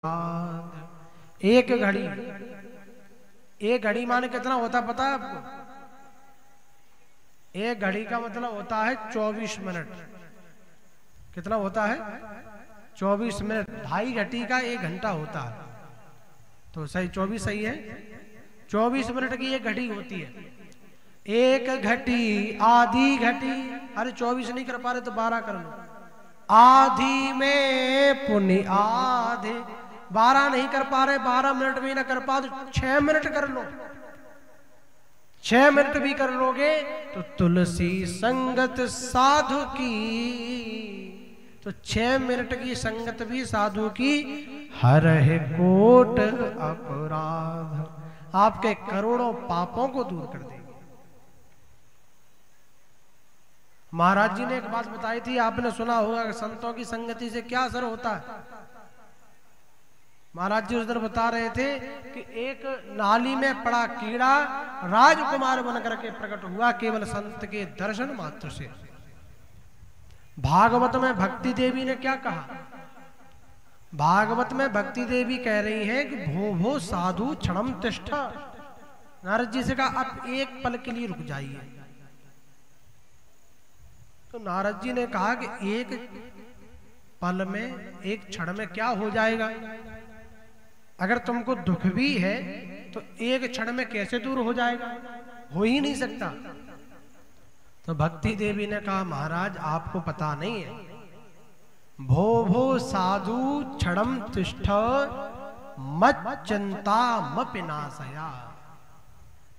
एक घड़ी, एक घड़ी माने कितना होता पता है आपको? एक घड़ी का मतलब होता है 24 मिनट। कितना होता है? 24 मिनट। 2.5 घटी का 1 घंटा होता है, तो सही 24 सही है। 24 मिनट की एक घड़ी होती है। एक घटी, आधी घटी, अरे 24 नहीं कर पा रहे तो 12 कर लो। आधी में पुण्य आधे, 12 नहीं कर पा रहे, 12 मिनट भी ना कर पा तो 6 मिनट कर लो। 6 मिनट भी कर लोगे तो तुलसी संगत साधु की, तो 6 मिनट की संगत भी साधु की हरहि कोट अपराध, आपके करोड़ों पापों को दूर कर देगी। महाराज जी ने एक बात बताई थी, आपने सुना होगा कि संतों की संगति से क्या असर होता है। महाराज जी उस दिन बता रहे थे कि एक नाली में पड़ा कीड़ा राजकुमार बनकर के प्रकट हुआ केवल संत के दर्शन मात्र से। भागवत में भक्ति देवी ने क्या कहा? भागवत में भक्ति देवी कह रही हैं कि भो भो साधु क्षणम तिष्ठा। नारद जी से कहा आप एक पल के लिए रुक जाइए। तो नारद जी ने कहा कि एक पल में, एक क्षण में क्या हो जाएगा? अगर तुमको दुख भी है तो एक क्षण में कैसे दूर हो जाएगा? हो ही नहीं सकता। तो भक्ति देवी ने कहा महाराज आपको पता नहीं है, भो भो साधु क्षणम तिष्ठ मत चिंता मपिनाशया।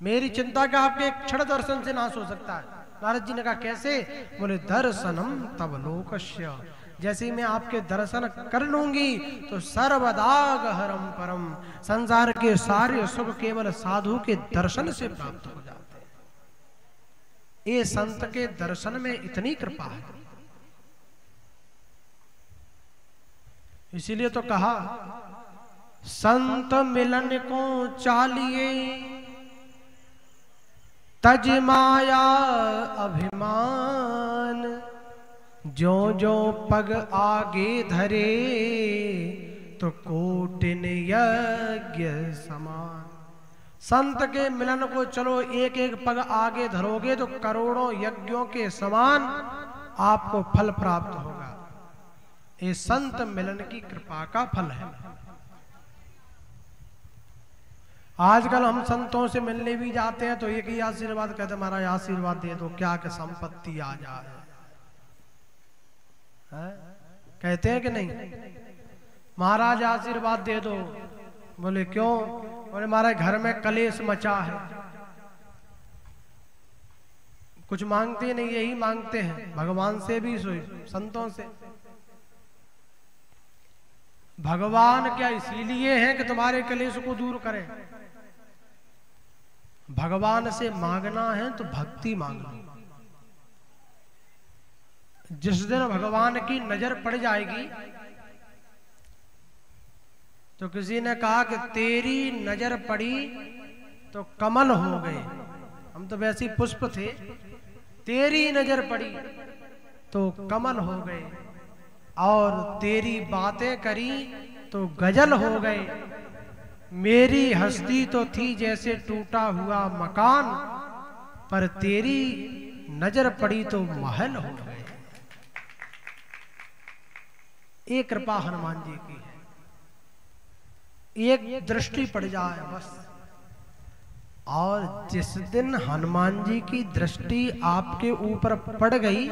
मेरी चिंता का आपके एक क्षण दर्शन से नाश हो सकता है। नारद जी ने कहा कैसे? बोले दर्शनम तब लोकस्य, जैसे ही मैं आपके दर्शन कर लूंगी तो सर्वदा गहरम परम, संसार के सारे सुख केवल साधु के दर्शन से प्राप्त हो जाते हैं। ये संत के दर्शन में इतनी कृपा है। इसीलिए तो कहा संत मिलन को चालिए तज माया अभिमान, जो जो पग आगे धरे तो कोटिन यज्ञ समान। संत के मिलन को चलो, एक एक पग आगे धरोगे तो करोड़ों यज्ञों के समान आपको फल प्राप्त होगा। ये संत मिलन की कृपा का फल है। आजकल हम संतों से मिलने भी जाते हैं तो एक ही आशीर्वाद कहते हैं महाराज आशीर्वाद दे दो, क्या कि संपत्ति आ जाए, कहते हैं कि नहीं? महाराज आशीर्वाद दे दो। बोले क्यों? बोले महाराज घर में कलेश मचा है। कुछ मांगते नहीं, यही मांगते हैं भगवान से भी, संतों से। भगवान क्या इसीलिए है कि तुम्हारे कलेश को दूर करें? भगवान से मांगना है तो भक्ति मांग लो। जिस दिन भगवान की नजर पड़ जाएगी, तो किसी ने कहा कि तेरी नजर पड़ी तो कमल हो गए। हम तो वैसे ही पुष्प थे, तेरी नजर पड़ी तो कमल हो गए, और तेरी बातें करी तो गजल हो गए। मेरी हस्ती तो थी जैसे टूटा हुआ मकान, पर तेरी नजर पड़ी तो महल हो गए। ये कृपा हनुमान जी की है। एक दृष्टि पड़ जाए बस, और जिस दिन हनुमान जी की दृष्टि आपके ऊपर पड़ गई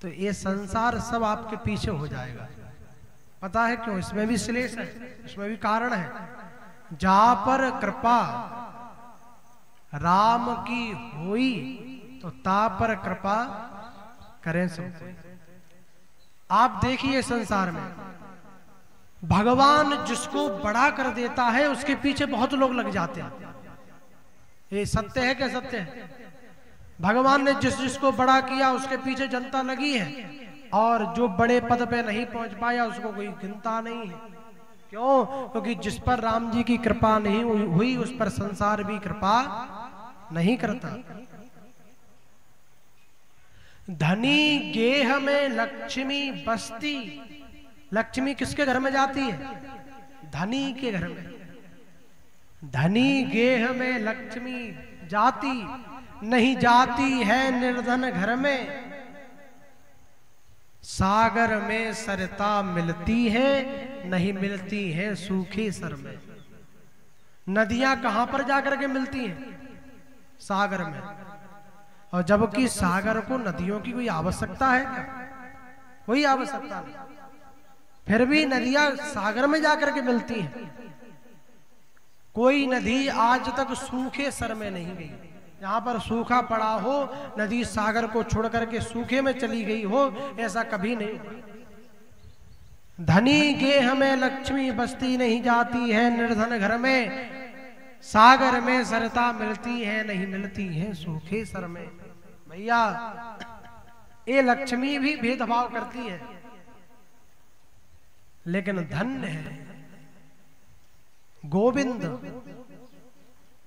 तो ये संसार सब आपके पीछे हो जाएगा। पता है क्यों? इसमें भी श्लेष है, इसमें भी कारण है। जहां पर कृपा राम की हुई तो ता पर कृपा करें सब कोई। आप देखिए संसार में भगवान जिसको बड़ा कर देता है उसके पीछे बहुत लोग लग जाते हैं। ये सत्य है क्या? सत्य है। भगवान ने जिसको बड़ा किया उसके पीछे जनता लगी है, और जो बड़े पद पे नहीं पहुंच पाया उसको कोई गिनता नहीं है। क्यों? क्योंकि जिस पर राम जी की कृपा नहीं हुई उस पर संसार भी कृपा नहीं करता। धनी गेह में लक्ष्मी बसती। लक्ष्मी किसके घर में जाती है? धनी के घर में। धनी गेह में लक्ष्मी जाती, नहीं जाती है निर्धन घर में। सागर में सरता मिलती है, नहीं मिलती है सूखे सर में। नदियां कहां पर जाकर के मिलती हैं? सागर में। और जबकि सागर को नदियों की कोई आवश्यकता है क्या? कोई आवश्यकता नहीं, फिर भी नदियां सागर में जाकर के मिलती हैं। कोई नदी आज तक सूखे सर में नहीं गई। जहां पर सूखा पड़ा हो, नदी सागर को छोड़ करके सूखे में चली गई हो, ऐसा कभी नहीं हुआ। धनी गेह में लक्ष्मी बसती, नहीं जाती है निर्धन घर में। सागर में सरता मिलती है, नहीं मिलती है सूखे सर में। भैया, ये लक्ष्मी भी भेदभाव करती है, लेकिन धन्य है गोविंद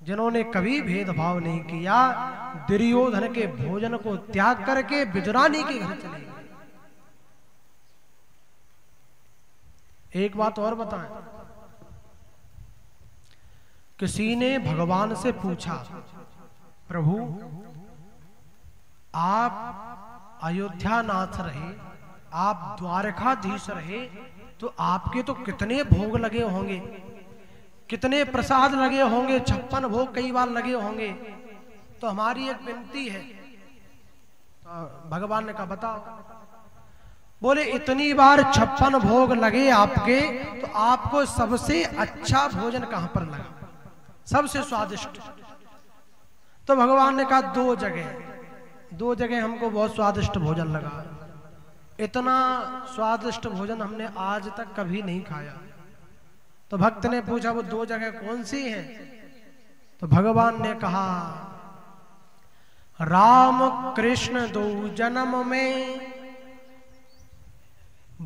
जिन्होंने कभी भेदभाव नहीं किया। दुर्योधन के भोजन को त्याग करके बिजरानी के घर चले गए। एक बात और बताएं, किसी ने भगवान से पूछा, प्रभु आप अयोध्या नाथ रहे, आप द्वारकाधीश रहे, तो आपके तो कितने भोग लगे होंगे, कितने प्रसाद लगे होंगे, 56 भोग कई बार लगे होंगे। तो हमारी एक विनती है। तो भगवान ने कहा बताओ। बोले इतनी बार 56 भोग लगे आपके, तो आपको सबसे अच्छा भोजन कहां पर लगा, सबसे स्वादिष्ट? तो भगवान ने कहा दो जगह हमको बहुत स्वादिष्ट भोजन लगा। इतना स्वादिष्ट भोजन हमने आज तक कभी नहीं खाया। तो भक्त ने पूछा वो 2 जगह कौन सी है? तो भगवान ने कहा, राम कृष्ण 2 जन्म में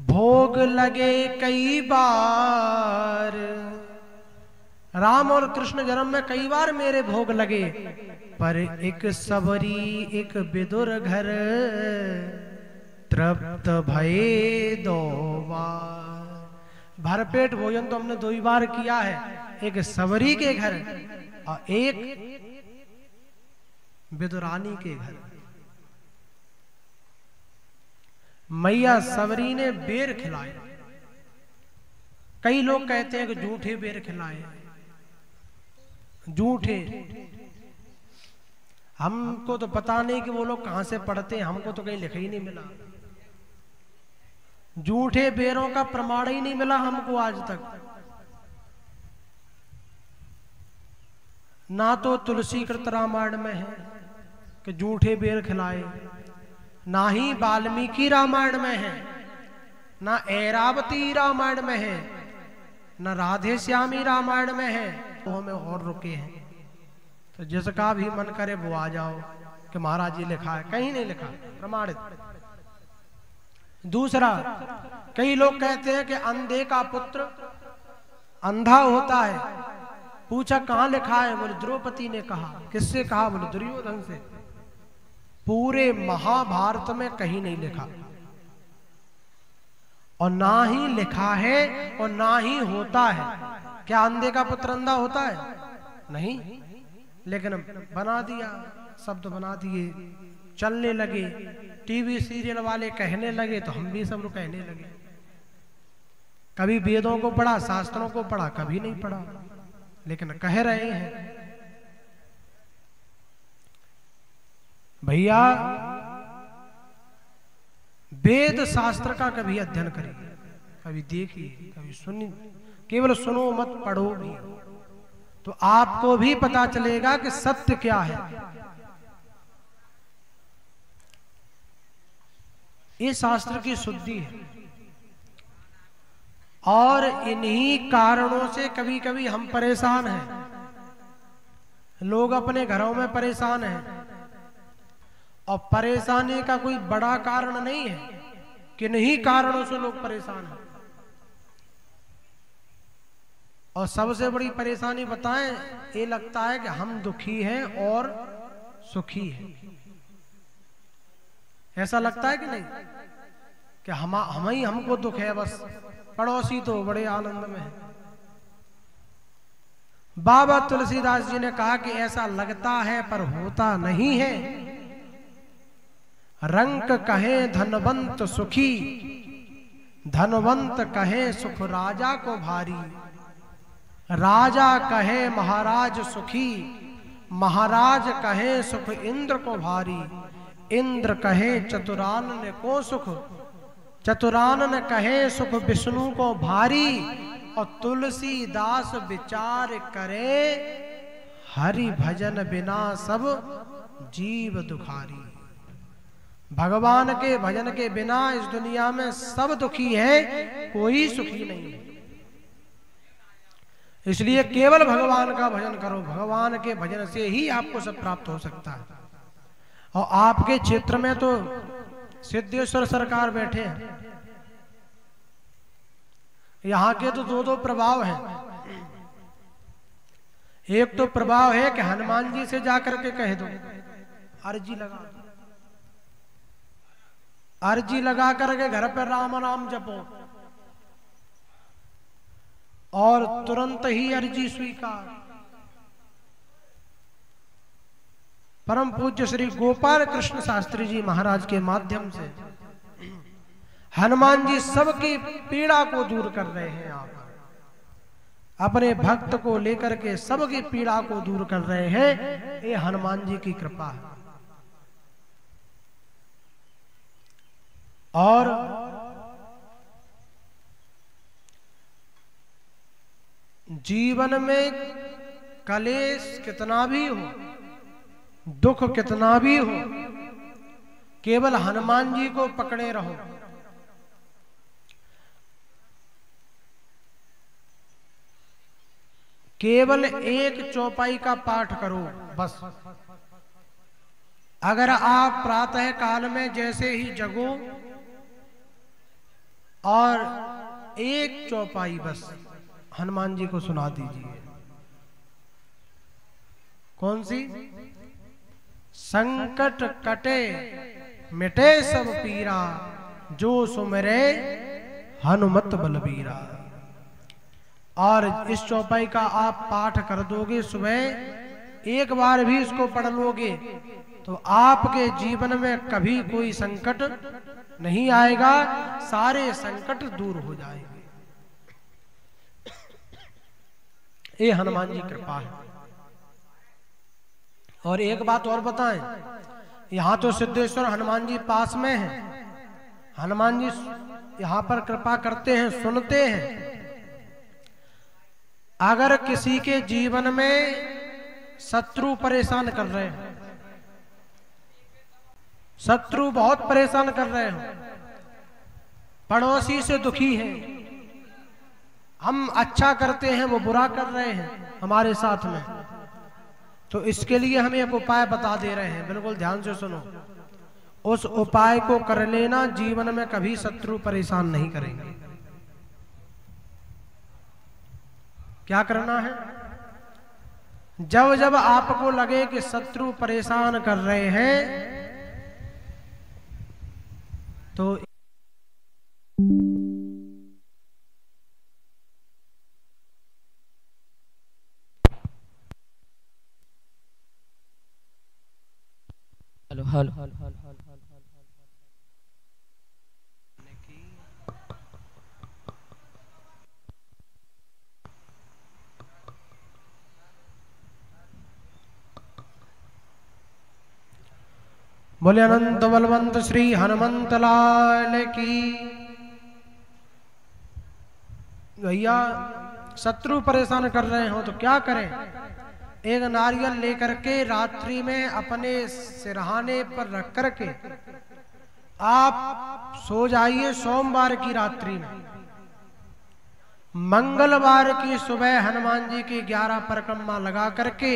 भोग लगे कई बार। राम और कृष्ण जन्म में कई बार मेरे भोग लगे, पर एक सबरी एक विदुर घर तृप्त भये 2 बार। भरपेट भोजन तो हमने 2 ही बार किया है, एक सबरी के घर और एक विदुरानी के घर। मैया सबरी ने बेर खिलाए। कई लोग कहते हैं कि झूठे बेर खिलाए, झूठे। हमको तो पता नहीं कि वो लोग कहां से पढ़ते हैं, हमको तो कहीं लिखा ही नहीं मिला। झूठे बेरों का प्रमाण ही नहीं मिला हमको आज तक। ना तो तुलसी कृत रामायण में है कि झूठे बेर खिलाए, ना ही वाल्मीकि रामायण में है, ना ऐरावती रामायण में है, ना राधे श्यामी रामायण में है। तो हमें और रुके हैं। तो जिसका भी मन करे वो आ जाओ कि महाराज जी लिखा है, कहीं नहीं लिखा, प्रमाणित। दूसरा, कई लोग कहते हैं कि अंधे का पुत्र अंधा होता है। पूछा कहां लिखा है? बोले द्रौपदी ने कहा। किससे कहा? बोले दुर्योधन से। पूरे महाभारत में कहीं नहीं लिखा, और ना ही लिखा है और ना ही होता है। क्या अंधे का पुत्र अंधा होता है? नहीं, लेकिन बना दिया, शब्द बना दिए, चलने लगे। टीवी सीरियल वाले कहने लगे तो हम भी सब लोग कहने लगे। कभी वेदों को पढ़ा, शास्त्रों को पढ़ा, कभी नहीं पढ़ा, लेकिन कह रहे हैं। भैया, वेद शास्त्र का कभी अध्ययन करिए, कभी देखिए, कभी सुनिए। केवल सुनो मत, पढ़ो भी, तो आपको भी पता चलेगा कि सत्य क्या है। ये शास्त्र की शुद्धि है। और इन्हीं कारणों से कभी कभी हम परेशान हैं। लोग अपने घरों में परेशान हैं, और परेशानी का कोई बड़ा कारण नहीं है, कि नहीं कारणों से लोग परेशान हैं। और सबसे बड़ी परेशानी बताएं, ये लगता है कि हम दुखी हैं और सुखी हैं। ऐसा लगता है कि नहीं कि हम ही हमको दुख है, बस पड़ोसी तो बड़े आनंद में है। बाबा तुलसीदास जी ने कहा कि ऐसा लगता है पर होता नहीं है। रंक कहे धनवंत सुखी, धनवंत कहे सुख राजा को भारी। राजा कहे महाराज सुखी, महाराज कहे सुख इंद्र को भारी। इंद्र कहे चतुरानन को सुख, चतुरानन कहे सुख विष्णु को भारी। और तुलसीदास विचार करे, हरि भजन बिना सब जीव दुखारी। भगवान के भजन के बिना इस दुनिया में सब दुखी है, कोई सुखी नहीं है। इसलिए केवल भगवान का भजन करो, भगवान के भजन से ही आपको सब प्राप्त हो सकता है। और आपके क्षेत्र में तो सिद्धेश्वर सरकार बैठे हैं, यहाँ के तो दो दो प्रभाव हैं। एक तो प्रभाव है कि हनुमान जी से जाकर के कह दो, अर्जी लगा दो, अर्जी लगा करके घर पर राम नाम जपो और तुरंत ही अर्जी स्वीकार। परम पूज्य श्री गोपाल कृष्ण शास्त्री जी महाराज के माध्यम से हनुमान जी सबकी पीड़ा को दूर कर रहे हैं। आप अपने भक्त को लेकर के सबकी पीड़ा को दूर कर रहे हैं, ये हनुमान जी की कृपा है। और जीवन में कलेश कितना भी हो, दुख कितना भी हो, केवल हनुमान जी को पकड़े रहो। केवल एक चौपाई का पाठ करो बस। अगर आप प्रातः काल में जैसे ही जगो और एक चौपाई बस हनुमान जी को सुना दीजिए। कौन सी? संकट कटे मिटे सब पीरा, जो सुमिरे हनुमत बलबीरा। और इस चौपाई का आप पाठ कर दोगे, सुबह एक बार भी इसको पढ़ लोगे तो आपके जीवन में कभी कोई संकट नहीं आएगा, सारे संकट दूर हो जाएंगे। ये हनुमान जी कृपा है। और एक बात और बताएं, यहाँ तो सिद्धेश्वर हनुमान जी पास में हैं, हनुमान जी यहाँ पर कृपा करते हैं, सुनते हैं। अगर किसी के जीवन में शत्रु परेशान कर रहे हैं, शत्रु बहुत परेशान कर रहे हो, पड़ोसी से दुखी है, हम अच्छा करते हैं वो बुरा कर रहे हैं हमारे साथ में, तो इसके लिए हम एक उपाय बता दे रहे हैं, बिल्कुल ध्यान से सुनो। उस उपाय को कर लेना, जीवन में कभी शत्रु परेशान नहीं करेंगे। क्या करना है? जब जब आपको लगे कि शत्रु परेशान कर रहे हैं तो हेलो बोले अनंत बलवंत श्री हनुमंत लाल की। भैया शत्रु परेशान कर रहे हो तो क्या करें? एक नारियल लेकर के रात्रि में अपने सिरहाने पर रख करके आप सो जाइए। सोमवार की रात्रि में, मंगलवार की सुबह हनुमान जी की 11 परिक्रमा लगा करके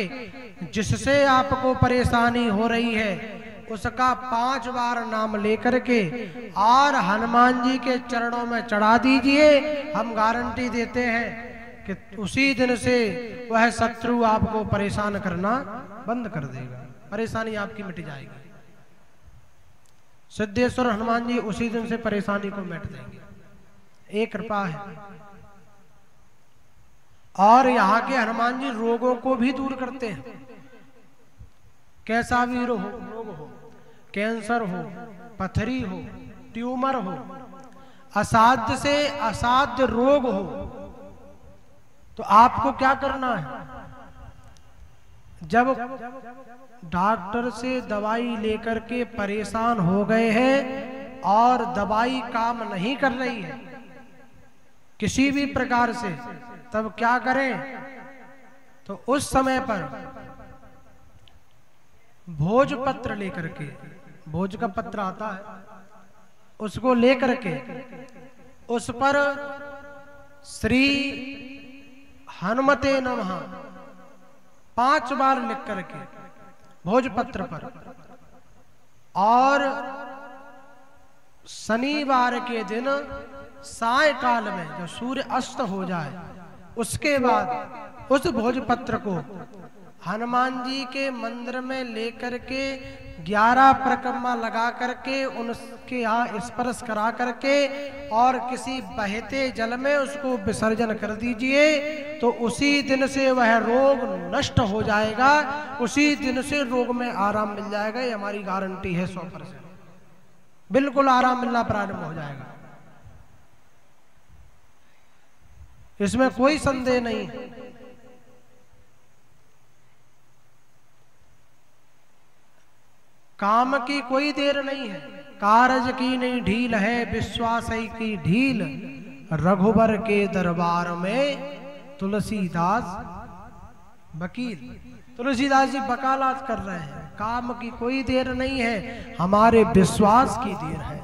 जिससे आपको परेशानी हो रही है उसका 5 बार नाम लेकर के और हनुमान जी के चरणों में चढ़ा दीजिए। हम गारंटी देते हैं कि उसी दिन से वह शत्रु आपको परेशान करना बंद कर देगा, परेशानी आपकी मिट जाएगी। सिद्धेश्वर हनुमान जी उसी दिन से परेशानी को मिट देंगे, एक कृपा है। और यहाँ के हनुमान जी रोगों को भी दूर करते हैं, कैसा भी रोग हो, कैंसर हो, पथरी हो, ट्यूमर हो, असाध्य से असाध्य रोग हो, तो आपको क्या करना है? जब डॉक्टर से दवाई लेकर के परेशान हो गए हैं और दवाई काम नहीं कर रही है किसी भी प्रकार से, तब क्या करें? तो उस समय पर भोजपत्र लेकर के, भोज का पत्र आता है, उसको लेकर के उस पर श्री हनुमते नमः 5 बार लिख करके भोजपत्र पर, और शनिवार के दिन सायकाल में जब सूर्य अस्त हो जाए उसके बाद उस भोजपत्र को हनुमान जी के मंदिर में लेकर के 11 परिक्रमा लगा करके उनके यहाँ स्पर्श करा करके और किसी बहते जल में उसको विसर्जन कर दीजिए, तो उसी दिन से वह रोग नष्ट हो जाएगा, उसी दिन से रोग में आराम मिल जाएगा। ये हमारी गारंटी है 100%, बिल्कुल आराम मिलना प्रारंभ हो जाएगा, इसमें कोई संदेह नहीं है। काम की कोई देर नहीं है, कारज की नहीं ढील है, विश्वास की ढील, रघुबर के दरबार में तुलसीदास वकील। तुलसीदास जी वकालत कर रहे हैं, काम की कोई देर नहीं है, हमारे विश्वास की देर है।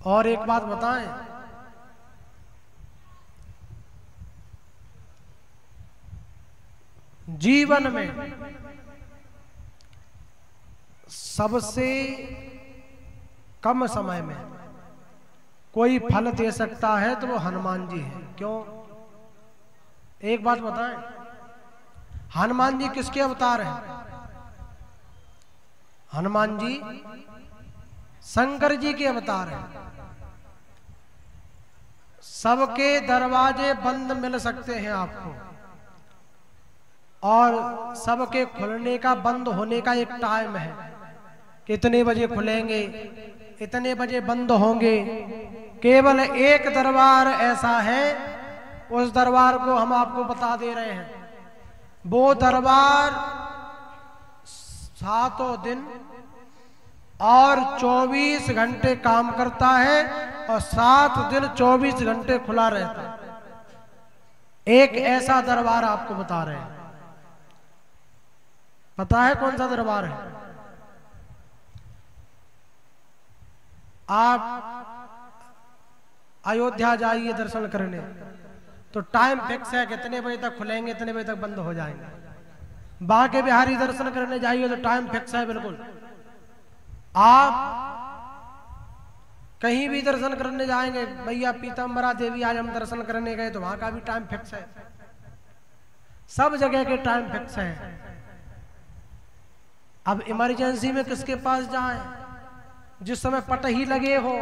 और एक बात बताएं, जीवन में सबसे कम समय में कोई फल दे सकता है तो वो हनुमान जी है। क्यों? एक बात बताएं, हनुमान जी किसके अवतार हैं? हनुमान जी शंकर जी के अवतार हैं। सबके दरवाजे बंद मिल सकते हैं आपको, और सबके खुलने का बंद होने का एक टाइम है, कितने बजे खुलेंगे, इतने बजे बंद होंगे। केवल एक दरबार ऐसा है, उस दरबार को हम आपको बता दे रहे हैं। वो दरबार 7 दिन और 24 घंटे काम करता है, और 7 दिन 24 घंटे खुला रहता है। एक ऐसा दरबार आपको बता रहे हैं। पता है कौन सा दरबार है? आप अयोध्या जाइए दर्शन करने, तो टाइम फिक्स है, कितने बजे तक खुलेंगे, इतने बजे तक बंद हो जाएंगे। बांके बिहारी दर्शन करने जाइए तो टाइम फिक्स है बिल्कुल। आप कहीं भी दर्शन करने जाएंगे, भैया पीताम्बरा देवी आज हम दर्शन करने गए, तो वहां का भी टाइम फिक्स है। सब जगह के टाइम फिक्स है। अब इमरजेंसी में किसके पास जाएं? जिस समय पट ही लगे हो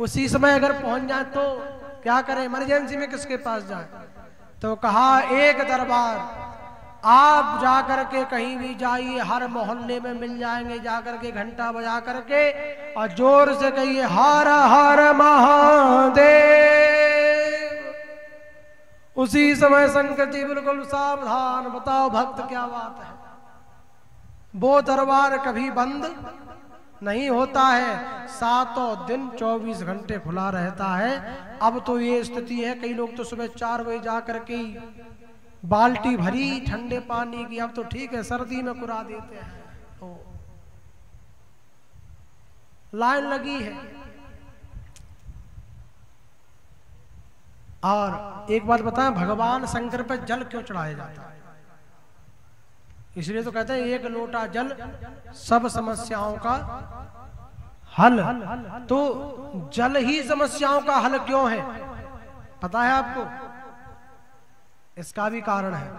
उसी समय अगर पहुंच जाए तो क्या करें? इमरजेंसी में किसके पास जाएं? तो कहा एक दरबार, आप जाकर के कहीं भी जाइए, हर मोहल्ले में मिल जाएंगे। जाकर के घंटा बजा करके और जोर से कहिए हर हर महादेव। उसी समय शंकर जी बिल्कुल सावधान, बताओ भक्त क्या बात है। वो दरबार कभी बंद नहीं होता है, 7 दिन 24 घंटे खुला रहता है। अब तो ये स्थिति है, कई लोग तो सुबह 4 बजे जाकर के बाल्टी भरी ठंडे पानी की, अब तो ठीक है सर्दी में कुरा देते हैं, तो लाइन लगी है। और एक बात बताएं, भगवान शंकर पर जल क्यों चढ़ाया जाता है? इसलिए तो कहते हैं एक लोटा जल सब समस्याओं का हल। तो जल ही समस्याओं का हल क्यों है, पता है आपको? इसका भी कारण है।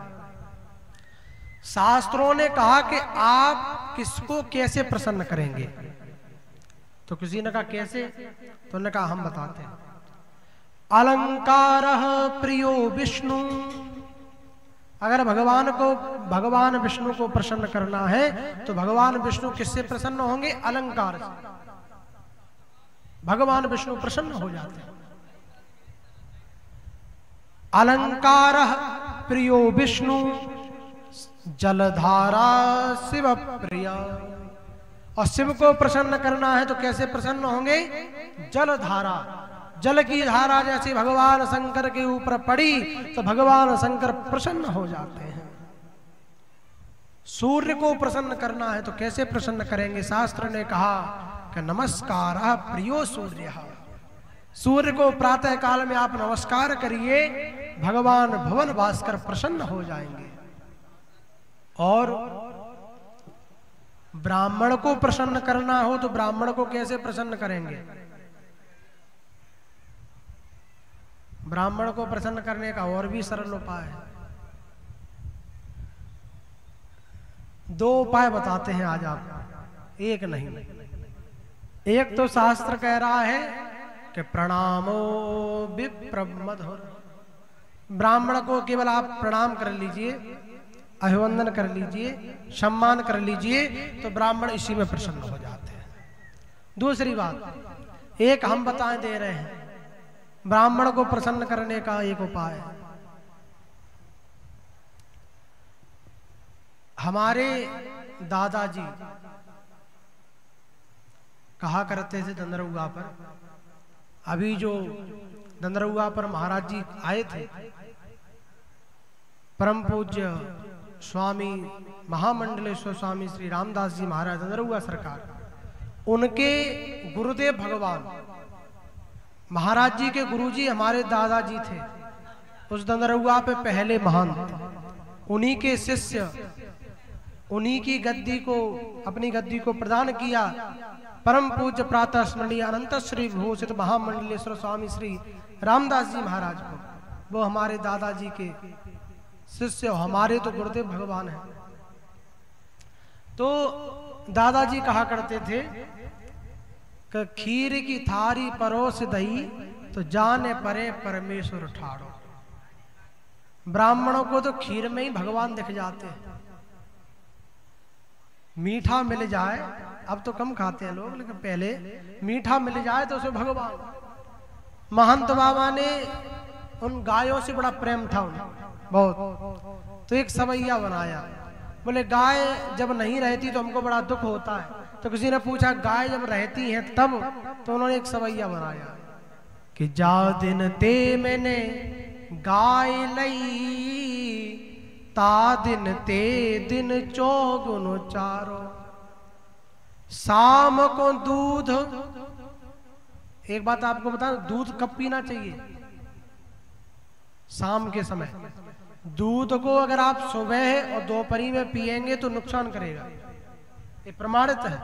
शास्त्रों ने कहा कि आप किसको कैसे प्रसन्न करेंगे, तो किसी ने कहा कैसे, तो उन्होंने कहा हम बताते हैं। अलंकारः प्रियो विष्णु, अगर भगवान विष्णु को प्रसन्न करना है तो भगवान विष्णु किससे प्रसन्न होंगे? अलंकार से। भगवान विष्णु प्रसन्न हो जाते हैं। अलंकारः प्रियो विष्णु जलधारा शिव प्रिया, और शिव को प्रसन्न करना है तो कैसे प्रसन्न होंगे? जलधारा, जल की धारा जैसे भगवान शंकर के ऊपर पड़ी तो भगवान शंकर प्रसन्न हो जाते हैं। सूर्य को प्रसन्न करना है तो कैसे प्रसन्न करेंगे? शास्त्र ने कहा कि नमस्कारः प्रियो सूर्य, सूर्य को प्रातः काल में आप नमस्कार करिए, भगवान भुवन भास्कर प्रसन्न हो जाएंगे। और ब्राह्मण को प्रसन्न करना हो तो ब्राह्मण को कैसे प्रसन्न करेंगे? ब्राह्मण को प्रसन्न करने का और भी सरल उपाय है। दो उपाय बताते हैं आज आपको, एक नहीं। एक तो शास्त्र कह रहा है कि प्रणामो विप्रमधुर, ब्राह्मण को केवल आप प्रणाम कर लीजिए, अभिवंदन कर लीजिए, सम्मान कर लीजिए तो ब्राह्मण इसी में प्रसन्न हो जाते हैं। दूसरी बात, एक हम बताए दे रहे हैं ब्राह्मण को प्रसन्न करने का एक उपाय है। हमारे दादाजी कहा करते थे दंदरौआ पर, अभी जो दंदरौआ पर महाराज जी आए थे, परम पूज्य स्वामी महामंडलेश्वर स्वामी श्री रामदास जी महाराज दंदरौआ सरकार, उनके गुरुदेव भगवान महाराज जी के गुरुजी हमारे दादाजी थे। उस दंदरौआ पे पहले महंत, उन्हीं के शिष्य, उन्हीं की गद्दी को, अपनी गद्दी को प्रदान किया परम पूज्य प्रातः स्मरणीय अनंत श्री भूषित महामंडलेश्वर स्वामी श्री रामदास जी महाराज को। वो हमारे दादाजी के शिष्य, हमारे तो गुरुदेव भगवान हैं। तो दादाजी कहा करते थे कि खीर की थारी परोस दही तो जाने परे परमेश्वर ठाड़ो। ब्राह्मणों को तो खीर में ही भगवान दिख जाते हैं। मीठा मिल जाए, अब तो कम खाते हैं लोग, लेकिन पहले मीठा मिल जाए तो उसे भगवान। महंत बाबा ने उन गायों से बड़ा प्रेम था उन्हें बहुत, तो एक सवैया बनाया। बोले गाय जब नहीं रहती तो हमको बड़ा दुख होता है। तो किसी ने पूछा गाय जब रहती है तब, तो उन्होंने एक सवैया बनाया कि जा दिन ते मैंने गाय लई, ता दिन ते दिन चौगुनो चारो, शाम को दूध। एक बात आपको बता, दूध कब पीना चाहिए? शाम के समय। दूध को अगर आप सुबह और दोपहरी में पिएंगे तो नुकसान करेगा, ये प्रमाणित है।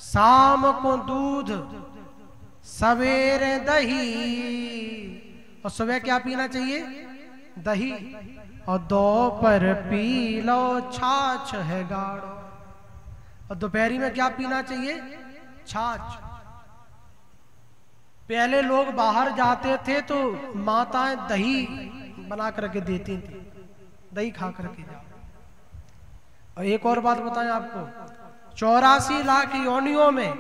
शाम को दूध, सवेरे दही, और सुबह क्या पीना चाहिए? दही, और दोपहर पी लो छाछ है गाढ़ो, और दोपहरी में क्या पीना चाहिए? छाछ। पहले लोग बाहर जाते थे तो माताएं दही बना करके देती थी, दही खा करके जाओ। और एक और बात बताएं आपको, 84 लाख योनियों में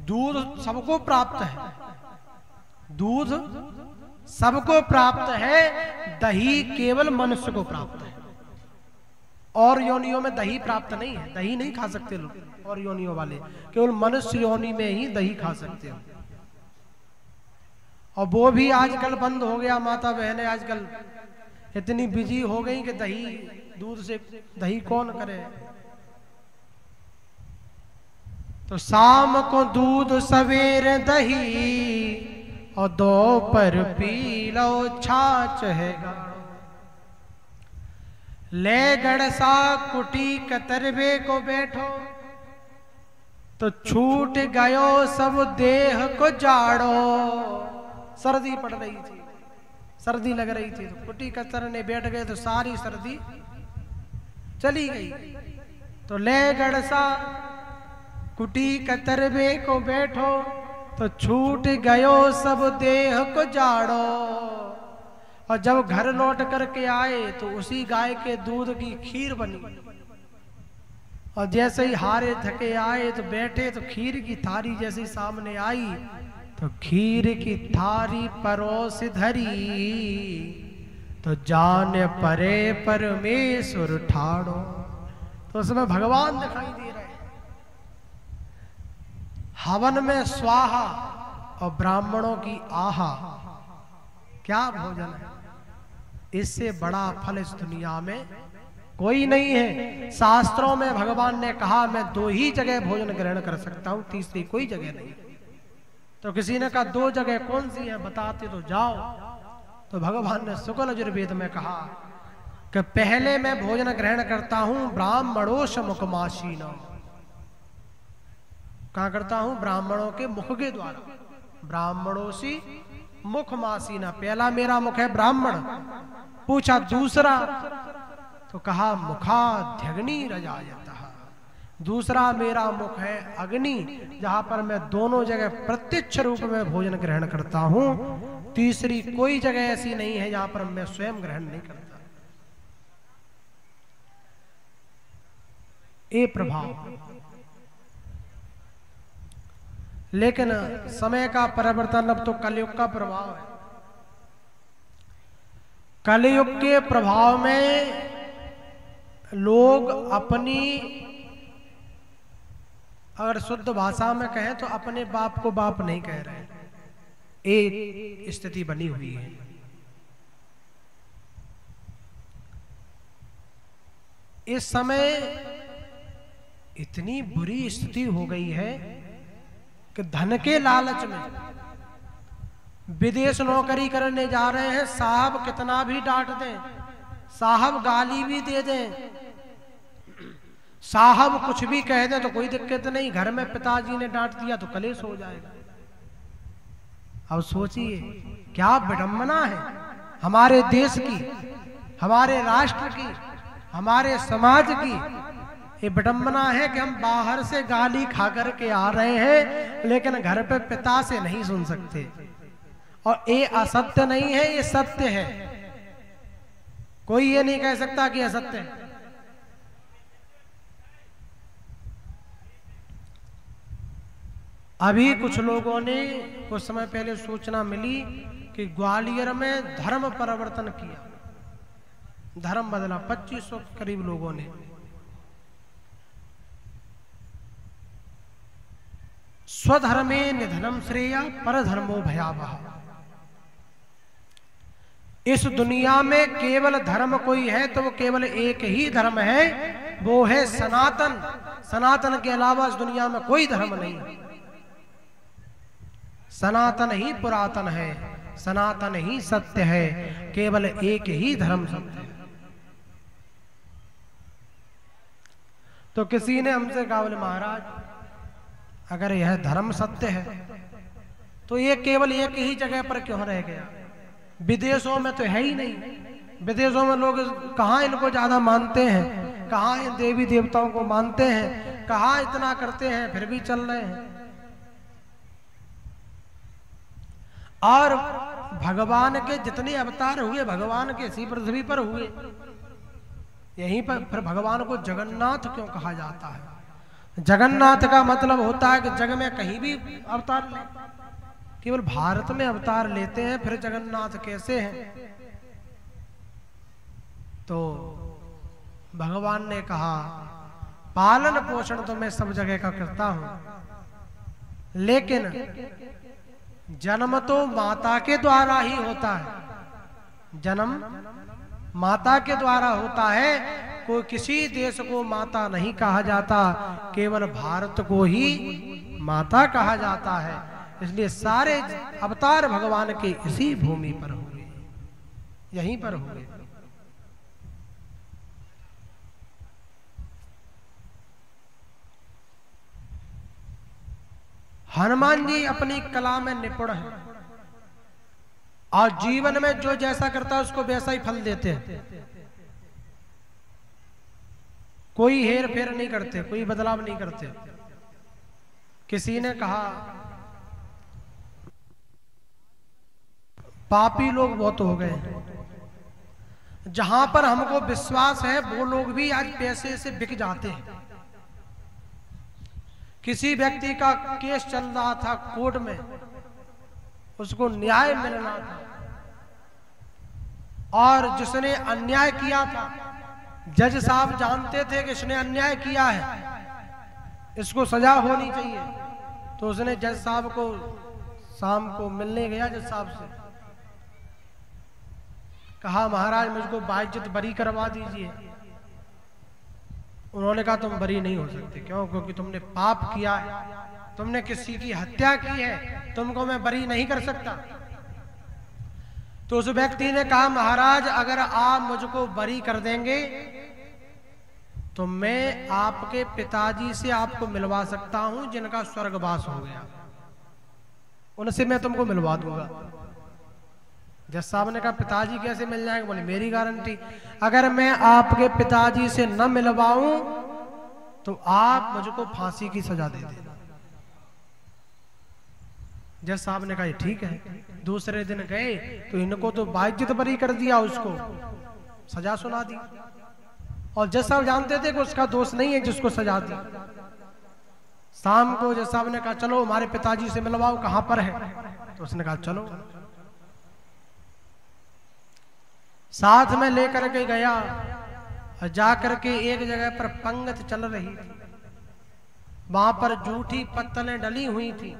दूध सबको प्राप्त है, दूध सबको प्राप्त है, दही केवल मनुष्य को प्राप्त है। और योनियों में दही प्राप्त नहीं है, दही नहीं खा सकते लोग और योनियों वाले, केवल मनुष्य योनि में ही दही खा सकते हो। और वो भी आजकल बंद हो गया। माता बहनें आजकल इतनी बिजी हो गई कि दही, दूध से दही कौन करे। तो शाम को दूध, सवेरे दही, और दोपहर पी लो छाछ है गाढ़ो। ले गड़सा कुटी कतरबे को बैठो, तो छूट गयो सब देह को जाड़ो। सर्दी पड़ रही थी, सर्दी लग रही थी, तो कुटी कतर ने बैठ गए तो सारी सर्दी चली गई। तो ले गड़सा कुटी कतरबे को बैठो, तो छूट गयो सब देह को जाड़ो। और जब घर लौट करके आए तो उसी गाय के दूध की खीर बनी। और जैसे ही हारे थके आए तो बैठे, तो खीर की थाली जैसे सामने आई, तो खीर की थाली परोस धरी, तो जान परे परमेश्वर ठाड़ो। तो उसमें भगवान दिखाई दे रहे हैं। हवन में स्वाहा और ब्राह्मणों की आहा, क्या भोजन है। इससे बड़ा फल इस दुनिया में कोई नहीं है। शास्त्रों में भगवान ने कहा मैं 2 ही जगह भोजन ग्रहण कर सकता हूं, तीसरी कोई जगह नहीं। तो किसी ने कहा 2 जगह कौन सी है, बताते तो जाओ। तो भगवान ने शुक्ल यजुर्वेद में कहा कि पहले मैं भोजन ग्रहण करता हूं ब्राह्मणोश मुखमासीना। कहा करता हूं, ब्राह्मणों के मुख के द्वारा। ब्राह्मणोसी मुखमासीना, पहला मेरा मुख है ब्राह्मण। पूछा दूसरा, तो कहा मुखाध्यग्नि रजायतः, दूसरा मेरा मुख है अग्नि, जहां पर मैं दोनों जगह प्रत्यक्ष रूप में भोजन ग्रहण करता हूं। तीसरी कोई जगह ऐसी नहीं है जहां पर मैं स्वयं ग्रहण नहीं करता। ये प्रभाव। लेकिन समय का परिवर्तन, अब तो कलयुग का प्रभाव है। कलयुग के प्रभाव में लोग अपनी, अगर शुद्ध भाषा में कहें तो अपने बाप को बाप नहीं कह रहे। एक स्थिति बनी हुई है। इस समय इतनी बुरी स्थिति हो गई है कि धन के लालच में विदेश नौकरी करने जा रहे हैं। साहब कितना भी डांट दें, साहब गाली भी दे दें, साहब कुछ भी कह दें तो कोई दिक्कत नहीं, घर में पिताजी ने डांट दिया तो कलेश हो जाएगा। अब सोचिए क्या विडंबना है हमारे देश की, हमारे राष्ट्र की, हमारे समाज की। ये विडंबना है कि हम बाहर से गाली खा करके आ रहे हैं, लेकिन घर पे पिता से नहीं सुन सकते। और ये असत्य नहीं है, ये सत्य है। कोई ये नहीं कह सकता कि असत्य है। अभी कुछ लोगों ने कुछ समय पहले सूचना मिली कि ग्वालियर में धर्म परिवर्तन किया, धर्म बदला। 2500 करीब लोगों ने। स्वधर्मे निधनम श्रेय परधर्मो भयावह। इस दुनिया में केवल धर्म कोई है तो वो केवल एक ही धर्म है, वो है सनातन। सनातन के अलावा इस दुनिया में कोई धर्म नहीं है। सनातन ही पुरातन है, सनातन ही सत्य है, केवल एक ही धर्म सत्य है। तो किसी ने हमसे कहा, बोले महाराज अगर यह धर्म सत्य है तो ये केवल एक ही जगह पर क्यों रह गया, विदेशों में तो है ही नहीं। विदेशों में लोग कहाँ इनको ज्यादा मानते हैं, कहाँ इन देवी देवताओं को मानते हैं, कहाँ इतना करते हैं, फिर भी चल रहे हैं। और भगवान के जितने अवतार हुए भगवान के इसी पृथ्वी पर हुए, यहीं पर फिर भगवान को जगन्नाथ क्यों कहा जाता है? जगन्नाथ का मतलब होता है कि जग में कहीं भी अवतार ले, केवल भारत में अवतार लेते हैं, फिर जगन्नाथ कैसे हैं? तो भगवान ने कहा पालन पोषण तो मैं सब जगह का करता हूं, लेकिन जन्म तो माता के द्वारा ही होता है। जन्म माता के द्वारा होता है। कोई किसी देश को माता नहीं कहा जाता, केवल भारत को ही माता कहा जाता है। इसलिए सारे अवतार भगवान के इसी भूमि पर हुए, यहीं पर हुए। हनुमान जी अपनी कला में निपुण हैं और जीवन में जो जैसा करता है उसको वैसा ही फल देते हैं। कोई हेर फेर नहीं करते, कोई बदलाव नहीं करते। किसी ने कहा पापी लोग बहुत हो गए, जहां पर हमको विश्वास है वो लोग भी आज पैसे से बिक जाते हैं। किसी व्यक्ति का केस चल रहा था कोर्ट में, उसको न्याय मिलना था, और जिसने अन्याय किया था जज साहब जानते थे कि इसने अन्याय किया है, इसको सजा होनी चाहिए, तो उसने जज साहब को शाम को मिलने गया, जज साहब से कहा महाराज मुझको बाइज्जत बरी करवा दीजिए। उन्होंने कहा तुम बरी नहीं हो सकते। क्यों? क्योंकि तुमने पाप किया है, तुमने किसी की हत्या की है, तुमको मैं बरी नहीं कर सकता। तो उस व्यक्ति ने कहा महाराज अगर आप मुझको बरी कर देंगे तो मैं आपके पिताजी से आपको मिलवा सकता हूं जिनका स्वर्गवास हो गया, उनसे मैं तुमको मिलवा दूंगा। जज साहब ने कहा पिताजी कैसे मिल जाएंगे? बोले मेरी गारंटी, अगर मैं आपके पिताजी से न मिलवाऊं तो आप मुझको फांसी की सजा दे देना। जज साहब ने कहा ठीक है। दूसरे दिन गए तो इनको तो बाइज्जत बरी कर दिया, उसको सजा सुना दी, और जज साहब जानते थे कि उसका दोष नहीं है जिसको सजा दी। शाम को जज साहब ने कहा चलो हमारे पिताजी से मिलवाओ, कहां पर है? तो उसने कहा चलो। साथ में लेकर के गया, और जाकर के एक जगह पर पंगत चल रही थी, वहां पर जूठी पत्तलें डली हुई थी।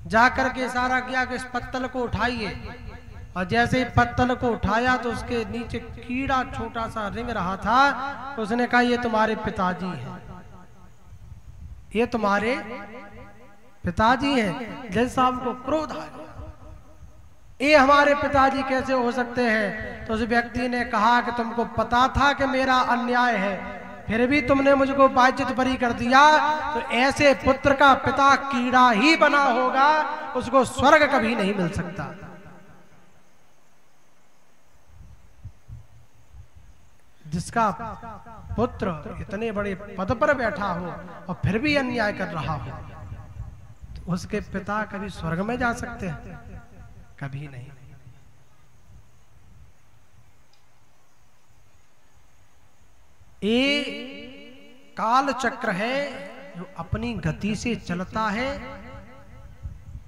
जाकर के इशारा किया कि इस पत्तल को उठाइए, और जैसे ही पत्तल को उठाया तो उसके नीचे कीड़ा छोटा सा रिंग रहा था। तो उसने कहा ये तुम्हारे पिताजी हैं, ये तुम्हारे पिताजी हैं। जज साहब को क्रोध आ गया, ये हमारे पिताजी कैसे हो सकते हैं? तो उस व्यक्ति ने कहा कि तुमको पता था कि मेरा अन्याय है, फिर भी तुमने मुझको बाइज्जत बरी कर दिया, तो ऐसे पुत्र का पिता कीड़ा ही बना होगा, उसको स्वर्ग कभी नहीं मिल सकता। जिसका पुत्र इतने बड़े पद पर बैठा हो और फिर भी अन्याय कर रहा हो, तो उसके पिता कभी स्वर्ग में जा सकते हैं? कभी नहीं। ये काल चक्र है जो अपनी गति से चलता है,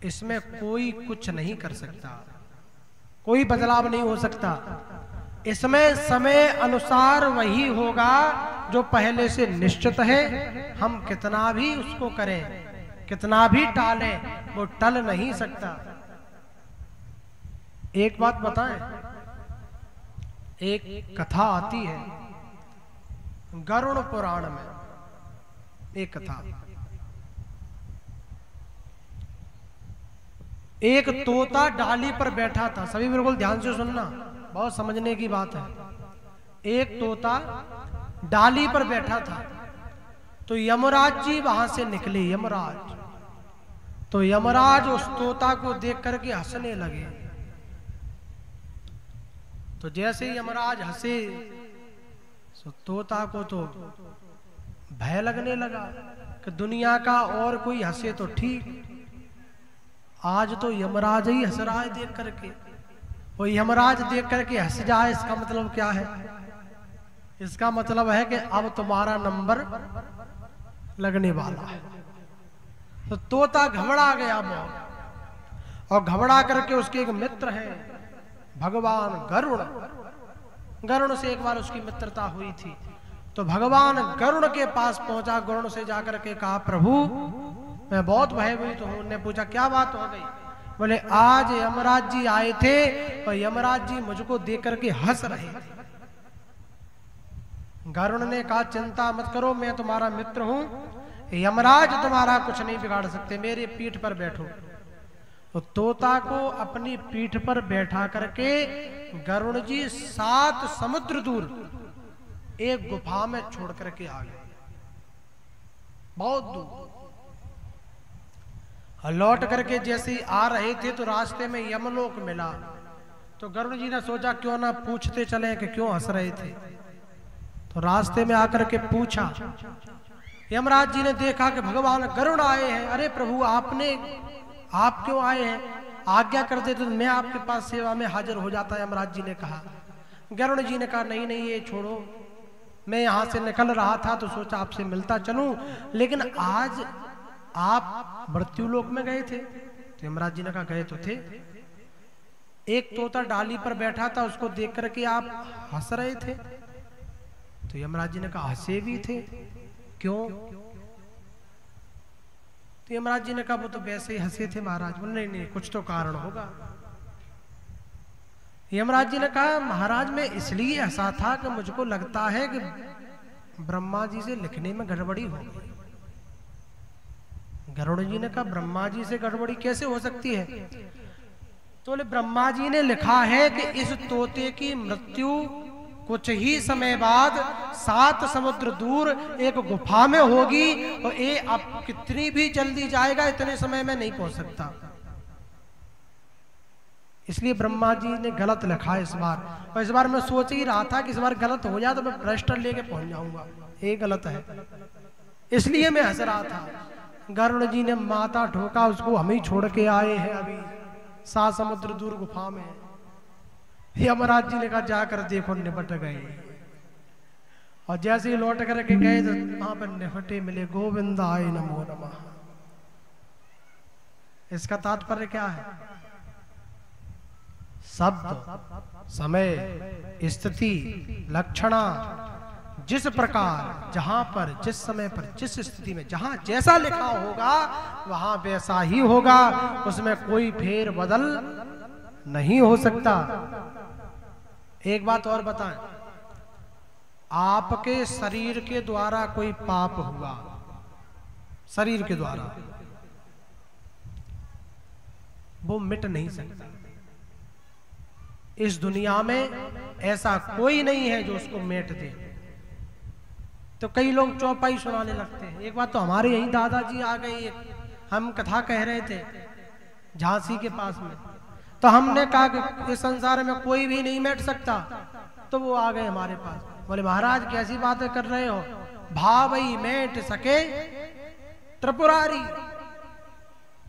इसमें कोई कुछ नहीं कर सकता, कोई बदलाव नहीं हो सकता। इसमें समय अनुसार वही होगा जो पहले से निश्चित है। हम कितना भी उसको करें, कितना भी टालें, वो टल नहीं सकता। एक बात बताएं, एक कथा आती है गरुड़ पुराण में, एक कथा। एक तोता डाली पर बैठा था, सभी बिल्कुल ध्यान से सुनना, बहुत समझने की बात है। एक तोता डाली पर बैठा था, तो यमराज जी वहां से निकले। यमराज, तो यमराज उस तोता को देख करके हंसने लगे। तो जैसे ही यमराज हंसे, तो तोता को तो भय लगने लगा कि दुनिया का और कोई हंसे तो ठीक, आज तो यमराज ही हंस रहा है देख करके। वो यमराज देख करके हंस जाए, इसका मतलब क्या है? इसका मतलब है कि अब तुम्हारा नंबर लगने वाला है। तो तोता घबरा गया बहुत, और घबरा करके उसके एक मित्र है भगवान गरुड़, गरुड़ से एक बार उसकी मित्रता हुई थी। तो भगवान गरुड़ के पास पहुंचा, गरुड़ से जाकर के कहा प्रभु मैं बहुत भयभीत हूं। उन्होंने पूछा क्या बात हो गई? बोले आज यमराज जी आए थे और यमराज जी मुझको देख करके हंस रहे थे। गरुड़ ने कहा चिंता मत करो, मैं तुम्हारा मित्र हूं, यमराज तुम्हारा कुछ नहीं बिगाड़ सकते, मेरे पीठ पर बैठो। तो तोता को अपनी पीठ पर बैठा करके गरुड़ जी 7 समुद्र दूर एक गुफा में छोड़ करके आ गए, बहुत दूर। लौट करके जैसे ही आ रहे थे तो रास्ते में यमलोक मिला। तो गरुड़ जी ने सोचा क्यों ना पूछते चले कि क्यों हंस रहे थे। तो रास्ते में आकर के पूछा, यमराज जी ने देखा कि भगवान गरुड़ आए हैं। अरे प्रभु, आप क्यों आए हैं? आज्ञा कर दे तो मैं आपके पास सेवा में हाजिर हो जाता। यमराज जी ने कहा। गरुड़ जी ने कहा, नहीं नहीं, ये छोड़ो, मैं यहाँ से निकल रहा था तो सोचा आपसे मिलता चलूं, लेकिन आज आप मृत्यु लोक में गए थे। तो यमराज जी ने कहा, गए तो थे। एक तोता डाली पर बैठा था, उसको देख करके आप हंस रहे थे। तो यमराज जी ने कहा, हंसे भी थे, क्यों? तो यमराज जी ने कहा, वो तो वैसे ही हंसे थे महाराज। बोले, नहीं नहीं, कुछ तो कारण होगा। यमराज जी ने कहा, महाराज मैं इसलिए हंसा था कि मुझको लगता है कि ब्रह्मा जी से लिखने में गड़बड़ी हो गई। गरुड़ जी ने कहा, ब्रह्मा जी से गड़बड़ी कैसे हो सकती है? तो बोले, ब्रह्मा जी ने लिखा है कि इस तोते की मृत्यु कुछ ही समय बाद 7 समुद्र दूर एक गुफा में होगी, और ये अब कितनी भी जल्दी जाएगा, इतने समय में नहीं पहुंच सकता। इसलिए ब्रह्मा जी ने गलत लिखा है इस बार। और इस बार मैं सोच ही रहा था कि इस बार गलत हो जाए तो मैं रजिस्टर लेके पहुंच जाऊंगा। ये गलत है, इसलिए मैं हंस रहा था। गरुड़ जी ने माथा ठोका, उसको हम ही छोड़ के आए हैं अभी 7 समुद्र दूर गुफा में। यमराज जी ने कहा, जाकर देखो, निपट गए। और जैसे ही लौट करके गए तो वहां पर निपटे मिले, गोविंदाय नमो नमः। इसका तात्पर्य क्या है? शब्द, समय, स्थिति, लक्षणा, जिस प्रकार, जहां पर, जिस समय पर, जिस स्थिति में, जहां जैसा लिखा होगा वहां वैसा ही होगा, उसमें कोई फेर बदल नहीं हो सकता। एक बात और बताएं, आपके शरीर के द्वारा कोई पाप हुआ, शरीर के द्वारा, वो मिट नहीं सकता। इस दुनिया में ऐसा कोई नहीं है जो उसको मिट दे। तो कई लोग चौपाई सुनाने लगते हैं। एक बात तो हमारे यही दादाजी आ गए, हम कथा कह रहे थे झांसी के पास में, तो हमने कहा कि इस संसार में कोई भी नहीं मिट सकता। तो वो आ गए हमारे पास, बोले, महाराज कैसी बातें कर रहे हो, भावई मिट सके त्रिपुरारी।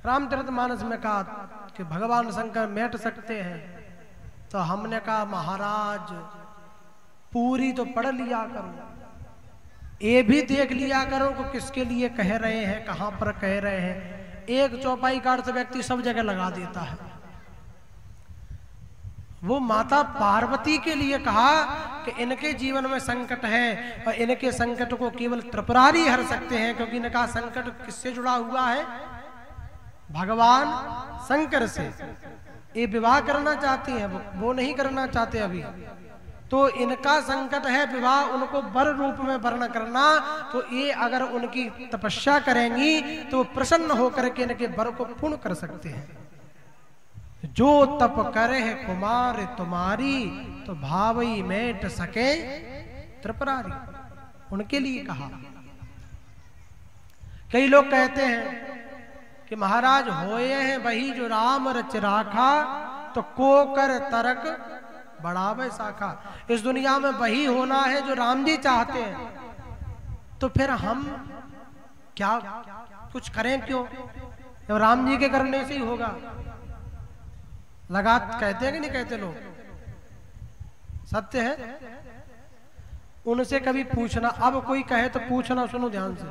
रामचरितमानस में कहा कि भगवान शंकर मिट सकते हैं। तो हमने कहा, महाराज पूरी तो पढ़ लिया करो, ये भी देख लिया करो कि किसके लिए कह रहे हैं, कहां पर कह रहे हैं। एक चौपाई का अर्थ व्यक्ति सब जगह लगा देता है। वो माता पार्वती के लिए कहा कि इनके जीवन में संकट है और इनके संकट को केवल त्रिपुरारी हर सकते हैं, क्योंकि इनका संकट किससे जुड़ा हुआ है? भगवान शंकर से। ये विवाह करना चाहती हैं, वो नहीं करना चाहते अभी, तो इनका संकट है विवाह, उनको वर रूप में वर्ण करना। तो ये अगर उनकी तपस्या करेंगी तो प्रसन्न होकर के इनके वर को पूर्ण कर सकते हैं। जो तप करे है कुमार तुम्हारी, तो भावई मेट सके त्रिपुरारी, उनके लिए कहा। कई लोग कहते हैं कि महाराज होए हैं वही जो राम रच राखा, तो को कर तरक बढ़ावे शाखा। इस दुनिया में वही होना है जो राम जी चाहते हैं, तो फिर हम क्या कुछ करें क्यों? जब राम जी के करने से ही होगा। लगा कहते हैं कि नहीं कहते लोग, सत्य है। उनसे कभी पूछना, अब कोई कहे तो पूछना, सुनो ध्यान से।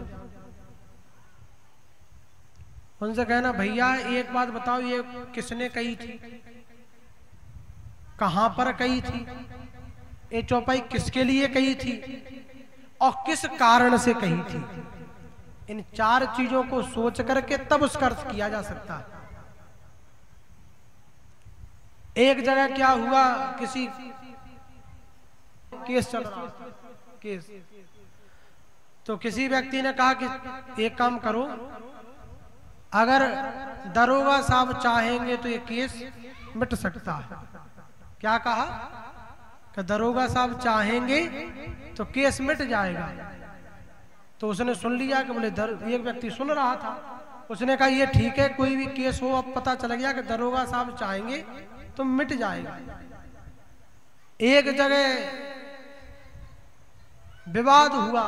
उनसे कहना, भैया एक बात बताओ, ये किसने कही थी, कहां पर कही थी, ये चौपाई किसके लिए कही थी और किस कारण से कही थी? इन 4 चीजों को सोच करके तब उसका अर्थ किया जा सकता है। एक जगह क्या हुआ, किसी केस चल रहा, केस, तो किसी व्यक्ति ने कहा कि एक काम करो, अगर दरोगा साहब चाहेंगे तो ये केस मिट सकता है। क्या कहा कि दरोगा साहब चाहेंगे तो केस मिट जाएगा। तो उसने सुन लिया कि बोले एक व्यक्ति सुन रहा था, उसने कहा ये ठीक है, कोई भी केस हो, अब पता चल गया कि दरोगा साहब चाहेंगे तो मिट जाएगा। एक जगह विवाद हुआ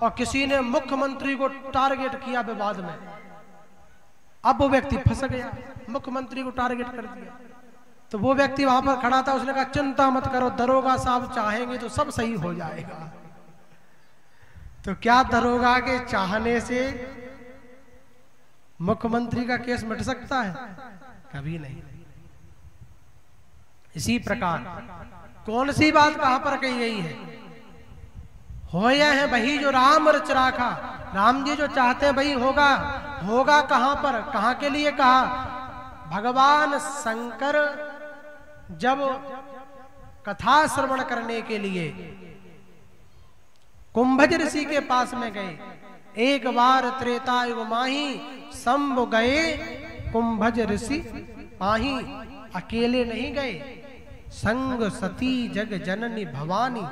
और किसी ने मुख्यमंत्री को टारगेट किया विवाद में। अब वो व्यक्ति फंस गया, मुख्यमंत्री को टारगेट कर दिया। तो वो व्यक्ति वहां पर खड़ा था, उसने कहा चिंता मत करो, दरोगा साहब चाहेंगे तो सब सही हो जाएगा। तो क्या दरोगा के चाहने से मुख्यमंत्री का केस मिट सकता है? कभी नहीं। इसी प्रकार कौन सी बात कहां पर कही गई है? होया है वही जो राम रच राखा। राम जी जो चाहते हैं वही होगा। होगा कहां पर, कहां के लिए कहा? भगवान शंकर जब कथा श्रवण करने के लिए कुंभज ऋषि के पास में गए, एक बार त्रेता युग माही शंभु गए कुंभज ऋषि पाही। अकेले नहीं गए, संग सती जग जननी भवानी।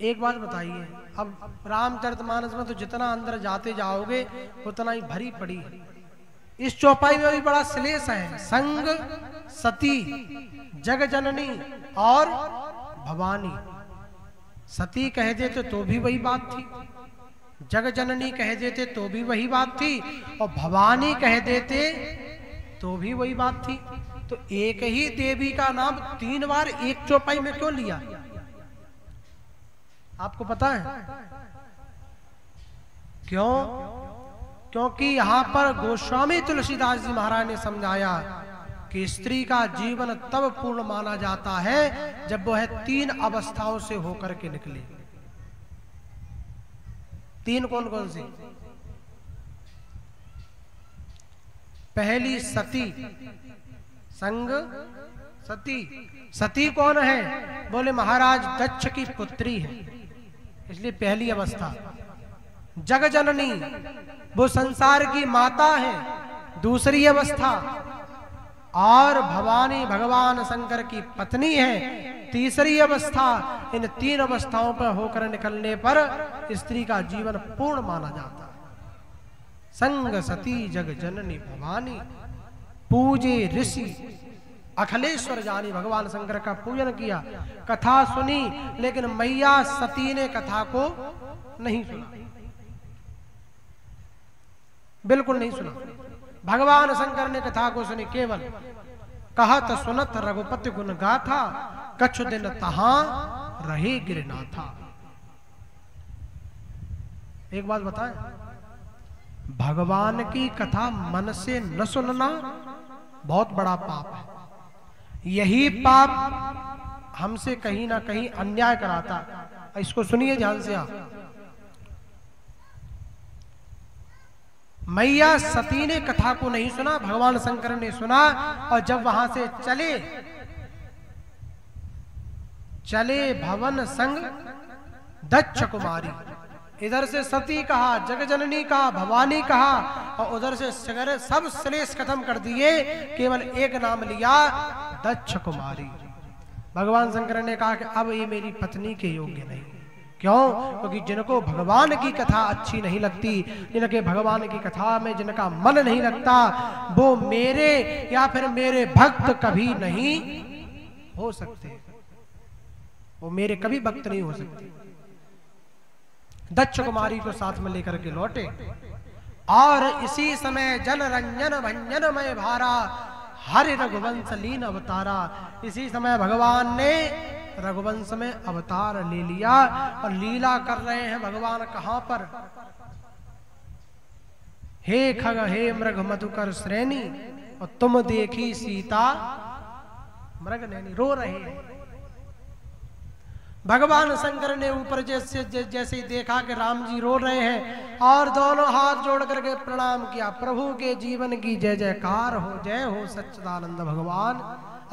एक बात बताइए, अब रामचरितमानस में तो जितना अंदर जाते जाओगे उतना ही भरी पड़ी है। इस चौपाई में भी बड़ा श्लेष है। संग सती जग जननी और भवानी। सती कह देते तो भी वही बात थी, जग जननी कह देते तो भी वही बात थी, और भवानी कह देते तो भी वही बात थी। तो एक ही देवी का नाम 3 बार एक चौपाई में क्यों लिया? आपको पता है क्यों? क्योंकि यहां पर गोस्वामी तुलसीदास जी महाराज ने समझाया कि स्त्री का जीवन तब पूर्ण माना जाता है जब वह 3 अवस्थाओं से होकर के निकले। 3 कौन कौन सी? पहली सती, संग सती। सती कौन है? बोले महाराज दक्ष की पुत्री है, इसलिए पहली अवस्था। जग जननी, वो संसार की माता है, दूसरी अवस्था। और भवानी भगवान शंकर की पत्नी है, तीसरी अवस्था। इन 3 अवस्थाओं पर होकर निकलने पर स्त्री का जीवन पूर्ण माना जाता है। संग सती जग जननी भवानी। पूजे ऋषि अखिलेश्वर जानी। भगवान शंकर का पूजन किया, कथा सुनी, लेकिन मैया सती ने कथा को नहीं सुना, बिल्कुल नहीं सुना। भगवान शंकर ने कथा को सुनी, केवल कहत सुनत रघुपति गुण गाथा, कछु दिन तहां रहे गिरनाथा। एक बात बताएं, भगवान की कथा मन से न सुनना बहुत बड़ा पाप है। यही पाप हमसे कहीं ना कहीं अन्याय कराता। इसको सुनिए ध्यान से आप। मैया सती ने कथा को नहीं सुना, भगवान शंकर ने सुना। और जब वहां से चले भवन संग दक्ष कुमारी। इधर से सती कहा, जगजननी कहा, भवानी कहा, और उधर से सब श्लेष खत्म कर दिए, केवल एक नाम लिया, दक्ष कुमारी। भगवान शंकर ने कहा कि अब ये मेरी पत्नी के योग्य नहीं। क्यों? क्योंकि जिनको भगवान की कथा अच्छी नहीं लगती, जिनके भगवान की कथा में जिनका मन नहीं लगता, वो मेरे या फिर मेरे भक्त कभी नहीं हो सकते। वो मेरे कभी भक्त नहीं हो सकते। दक्ष कुमारी को साथ में लेकर के लौटे, और इसी समय जन रंजन भंजन मय भारा, हरि रघुवंश लीन अवतारा। इसी समय भगवान ने रघुवंश में अवतार ले लिया और लीला कर रहे हैं भगवान। कहां पर? हे खग हे मृग मधुकर श्रेणी, और तुम देखी सीता मृग नैनी। रो रहे हैं। भगवान शंकर ने ऊपर जैसे ही देखा कि राम जी रो रहे हैं, और दोनों हाथ जोड़ करके प्रणाम किया। प्रभु के जीवन की जय जयकार हो, जय हो सच्चिदानंद भगवान,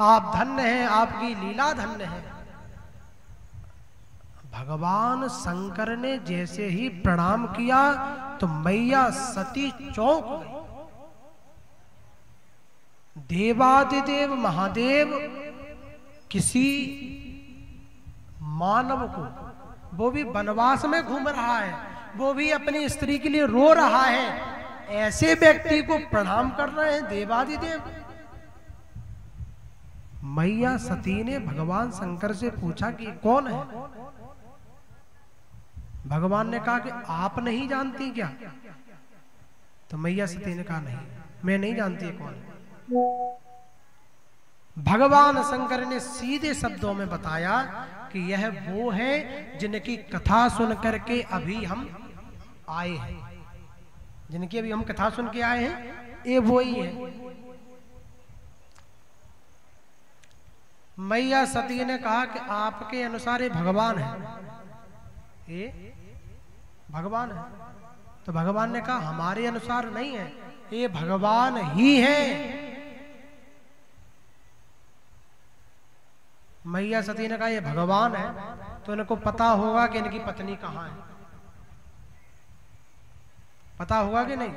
आप धन्य हैं, आपकी लीला धन्य है। भगवान शंकर ने जैसे ही प्रणाम किया तो मैया सती चौंक गई। देवादिदेव महादेव किसी मानव को, वो भी वनवास में घूम रहा है, वो भी अपनी स्त्री के लिए रो रहा है, ऐसे व्यक्ति को प्रणाम कर रहे हैं देवादिदेव। मैया सती ने भगवान शंकर से पूछा कि कौन है? भगवान ने कहा कि आप नहीं जानती क्या? तो मैया सती ने कहा नहीं, मैं नहीं जानती कौन है। भगवान शंकर ने सीधे शब्दों में बताया कि यह वो है जिनकी कथा सुन करके अभी हम आए हैं, जिनकी अभी हम कथा सुन के आए हैं, ये वो ही है। मैया सती ने कहा कि आपके अनुसार ये भगवान है, ये भगवान है। तो भगवान ने कहा हमारे अनुसार नहीं है, ये भगवान ही है। मैया सती ने कहा ये भगवान है, तो इनको पता होगा कि इनकी पत्नी कहाँ है, पता होगा कि नहीं?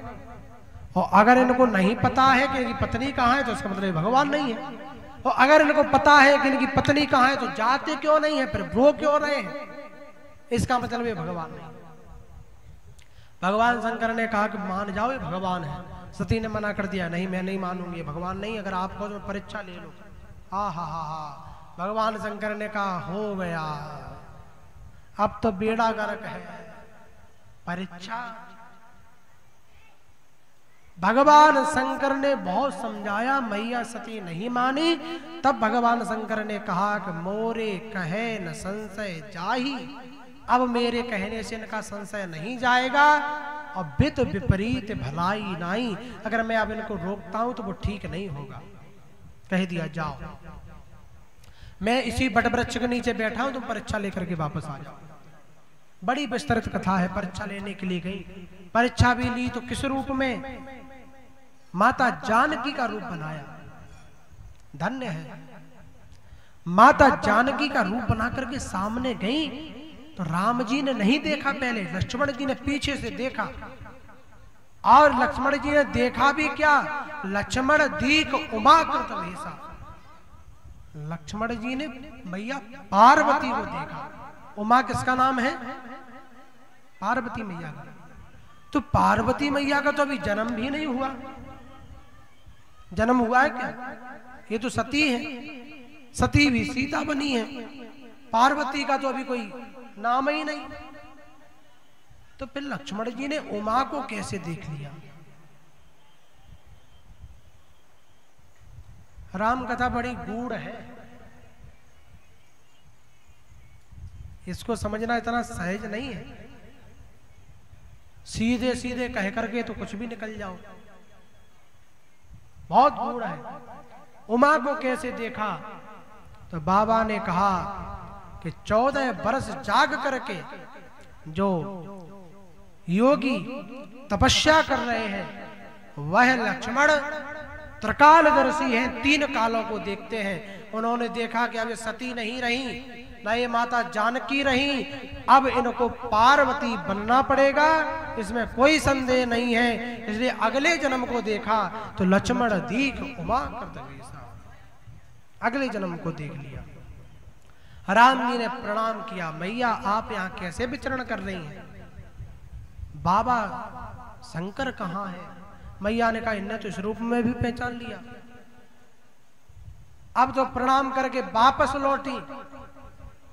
और अगर इनको नहीं पता है कि इनकी पत्नी कहाँ है तो उसका मतलब भगवान नहीं है। और अगर इनको पता है कि इनकी पत्नी कहाँ है तो जाते क्यों नहीं है, फिर रो क्यों रहे हैं? इसका मतलब ये भगवान नहीं। भगवान शंकर ने कहा कि मान जाओ ये भगवान है। सती ने मना कर दिया, नहीं मैं नहीं मानूंगी, भगवान नहीं, अगर आप कहो तो परीक्षा ले लो। हा। भगवान शंकर ने कहा हो गया, अब तो बेड़ा गर्क है, परीक्षा। भगवान शंकर ने बहुत समझाया, मैया सती नहीं मानी। तब भगवान शंकर ने कहा कि मोरे कहे न संशय जाही, अब मेरे कहने से इनका संशय नहीं जाएगा। और वित विपरीत भलाई नहीं, अगर मैं अब इनको रोकता हूं तो वो ठीक नहीं होगा। कह दिया जाओ, मैं इसी बटवृक्ष के नीचे बैठा हूं, तुम परीक्षा लेकर के वापस आ जाओ। बड़ी विस्तृत कथा है। परीक्षा लेने के लिए गई, परीक्षा भी ली तो किस रूप में? माता जानकी का रूप बनाया। धन्य है, माता जानकी का रूप बना करके सामने गई तो राम जी ने नहीं देखा, पहले लक्ष्मण जी ने पीछे से देखा। और लक्ष्मण जी ने देखा भी क्या? लक्ष्मण दीख उमाकृत वेशा। लक्ष्मण जी ने मैया पार्वती को देखा। उमा किसका नाम है? पार्वती मैया का। तो पार्वती मैया का तो अभी जन्म भी नहीं हुआ। जन्म हुआ है क्या? ये तो सती है, सती भी सीता बनी है, पार्वती का तो अभी कोई नाम ही नहीं। तो फिर लक्ष्मण जी ने उमा को कैसे देख लिया? राम कथा बड़ी गूढ़ है, इसको समझना इतना सहज नहीं है। सीधे सीधे कह करके तो कुछ भी निकल जाओ, बहुत गूढ़ है। उमा को कैसे देखा? तो बाबा ने कहा कि 14 वर्ष जाग करके जो योगी तपस्या कर रहे हैं वह लक्ष्मण त्रिकालदर्शी हैं, 3 कालों को देखते हैं। उन्होंने देखा कि अब ये सती नहीं रही, न ये माता जानकी रही, अब इनको पार्वती बनना पड़ेगा, इसमें कोई संदेह नहीं है। इसलिए अगले जन्म को देखा तो लक्ष्मण दीख उमा कर्तवेशा, अगले जन्म को देख लिया। राम जी ने प्रणाम किया, मैया आप यहाँ कैसे विचरण कर रही हैं? बाबा शंकर कहाँ है? मैया ने कहा इन्हें तो इस रूप में भी पहचान लिया। अब तो प्रणाम करके वापस लौटी,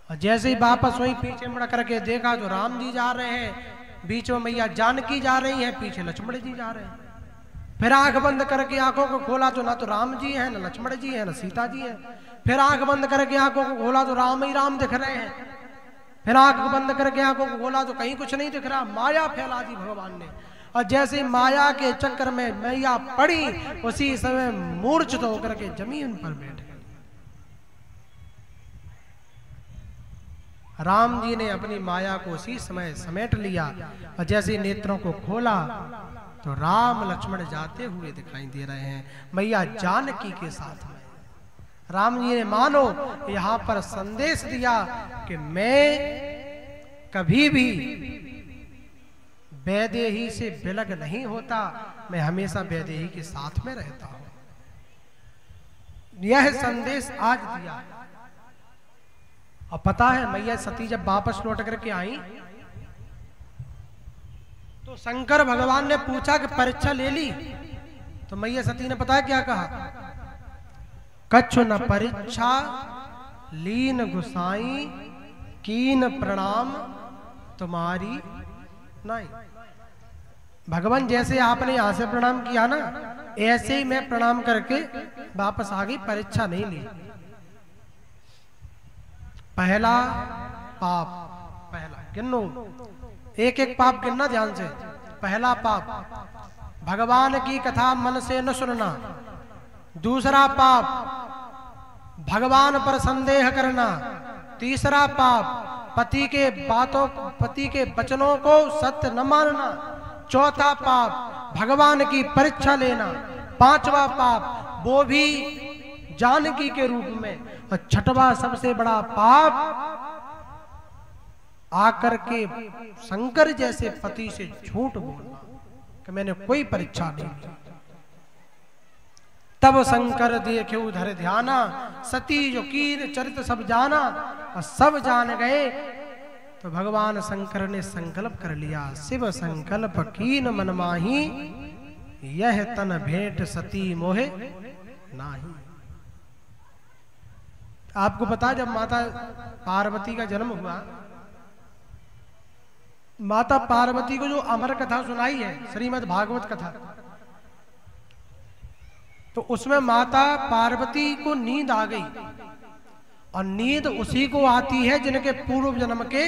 और जैसे ही वापस हुई पीछे मुड़ करके देखा तो राम जी जा रहे हैं, बीच में मैया जानकी जा रही है, पीछे लक्ष्मण जी जा रहे हैं। फिर आंख बंद करके आंखों को खोला तो ना तो राम जी है, ना लक्ष्मण जी है, ना सीता जी है। फिर आंख बंद करके आंखों को खोला तो राम ही राम दिख रहे हैं। फिर आंख बंद करके आंखों को खोला तो कहीं कुछ नहीं दिख रहा, माया फैला दी भगवान ने। और जैसे माया के चक्कर में मैया पड़ी, उसी समय मूर्छित होकर के जमीन पर बैठ गई। राम जी ने अपनी माया को उसी समय समेट लिया, और जैसे नेत्रों को खोला तो राम लक्ष्मण जाते हुए दिखाई दे रहे हैं, मैया जानकी के साथ में। राम जी ने मानो यहाँ पर संदेश दिया कि मैं कभी भी वैदेही से विलग नहीं होता, मैं हमेशा वैदेही के साथ में रहता हूं। यह संदेश आज दिया। और पता है मैया सती जब वापस लौट करके आई तो शंकर भगवान ने पूछा कि परीक्षा ले ली? तो मैया सती ने पता क्या कहा? कछु न परीक्षा लीन गुसाई कीन प्रणाम तुम्हारी नहीं। भगवान जैसे आपने यहां से प्रणाम किया ना, ऐसे ही मैं प्रणाम करके वापस आ गई, परीक्षा नहीं ली। पहला पाप, पहला गिनो, एक एक पाप गिनना ध्यान से। पहला पाप भगवान की कथा मन से न सुनना। दूसरा पाप भगवान पर संदेह करना। तीसरा पाप पति के वचनों को सत्य न मानना। चौथा पाप भगवान की परीक्षा लेना। पांचवा पाप वो भी जानकी के रूप में। और छठवां सबसे बड़ा पाप आकर के शंकर जैसे पति से झूठ बोलना कि मैंने कोई परीक्षा नहीं ली। तब शंकर देखे उधर ध्याना, सती जो कीन चरित सब जाना। और सब जान गए तो भगवान शंकर ने संकल्प कर लिया, शिव संकल्प कीन मन माही, यह तन भेंट सती मोहे नाही। आपको पता, जब माता पार्वती का जन्म हुआ, माता पार्वती को जो अमर कथा सुनाई है, श्रीमद् भागवत कथा, तो उसमें माता पार्वती को नींद आ गई। और नींद उसी को आती है जिनके पूर्व जन्म के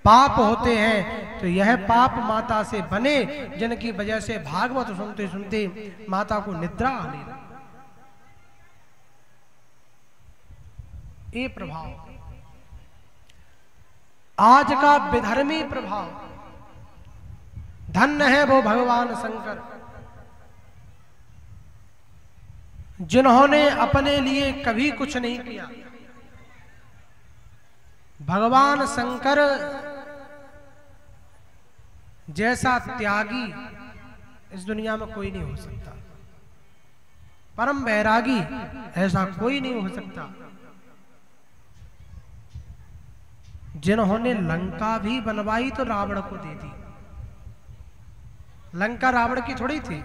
पाप होते हैं। तो यह पाप माता से बने जिनकी वजह से भागवत सुनते सुनते माता को निद्रा आने लगी। ये प्रभाव आज का विधर्मी प्रभाव। धन्य है वो भगवान शंकर जिन्होंने अपने लिए कभी कुछ नहीं किया। भगवान शंकर जैसा त्यागी इस दुनिया में कोई नहीं हो सकता। परम वैरागी ऐसा कोई नहीं हो सकता। जिन्होंने लंका भी बनवाई तो रावण को दे दी। लंका रावण की थोड़ी थी,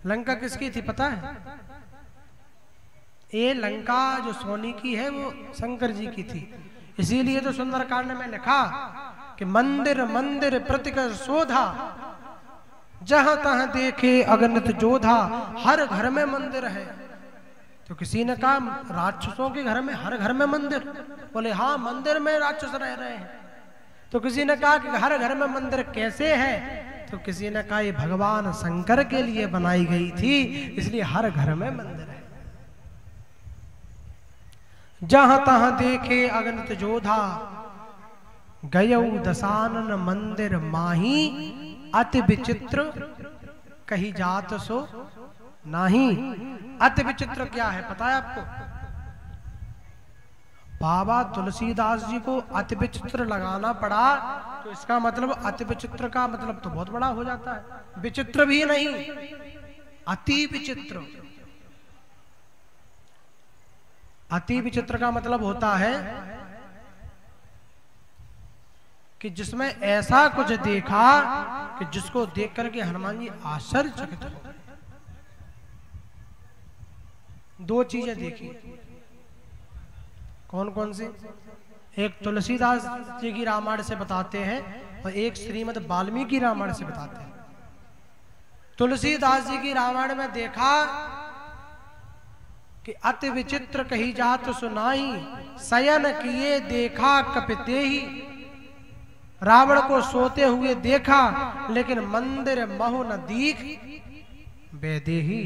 लंका किसकी थी पता है? ये लंका जो सोने की है वो शंकर जी की थी। इसीलिए तो सुंदरकांड में लिखा कि मंदिर मंदिर प्रतिकर शोधा, जहां तहां देखे अगणित जोधा। हर घर में मंदिर है। तो किसी ने कहा राक्षसों के घर में, हर घर में मंदिर? बोले हाँ, मंदिर में राक्षस रह रहे हैं। तो किसी ने कहा कि हर घर में मंदिर कैसे है? तो किसी ने कहा ये भगवान शंकर के लिए बनाई गई थी, इसलिए हर घर में मंदिर है। जहां तहां देखे अगणित जोधा, गयऊ दशानन मंदिर माही। अति विचित्र कही जात सो नाही। अति विचित्र क्या है पता है आपको? बाबा तुलसीदास जी को अति विचित्र लगाना पड़ा, तो इसका मतलब अति विचित्र का मतलब तो बहुत बड़ा हो जाता है। विचित्र भी नहीं, अति विचित्र। अति विचित्र का मतलब होता है कि जिसमें ऐसा कुछ देखा कि जिसको देख करके हनुमान जी आश्चर्यचकित हो गए। दो चीजें देखी। कौन कौन सी? एक तुलसीदास जी की रामायण से बताते हैं और एक श्रीमद् वाल्मीकि रामायण से बताते हैं। तुलसीदास जी की रामायण में देखा कि अति विचित्र कही जात सुनाई, शयन किए देखा कपितेहि। रावण को सोते हुए देखा, लेकिन मंदिर महु न दीख वैदेही।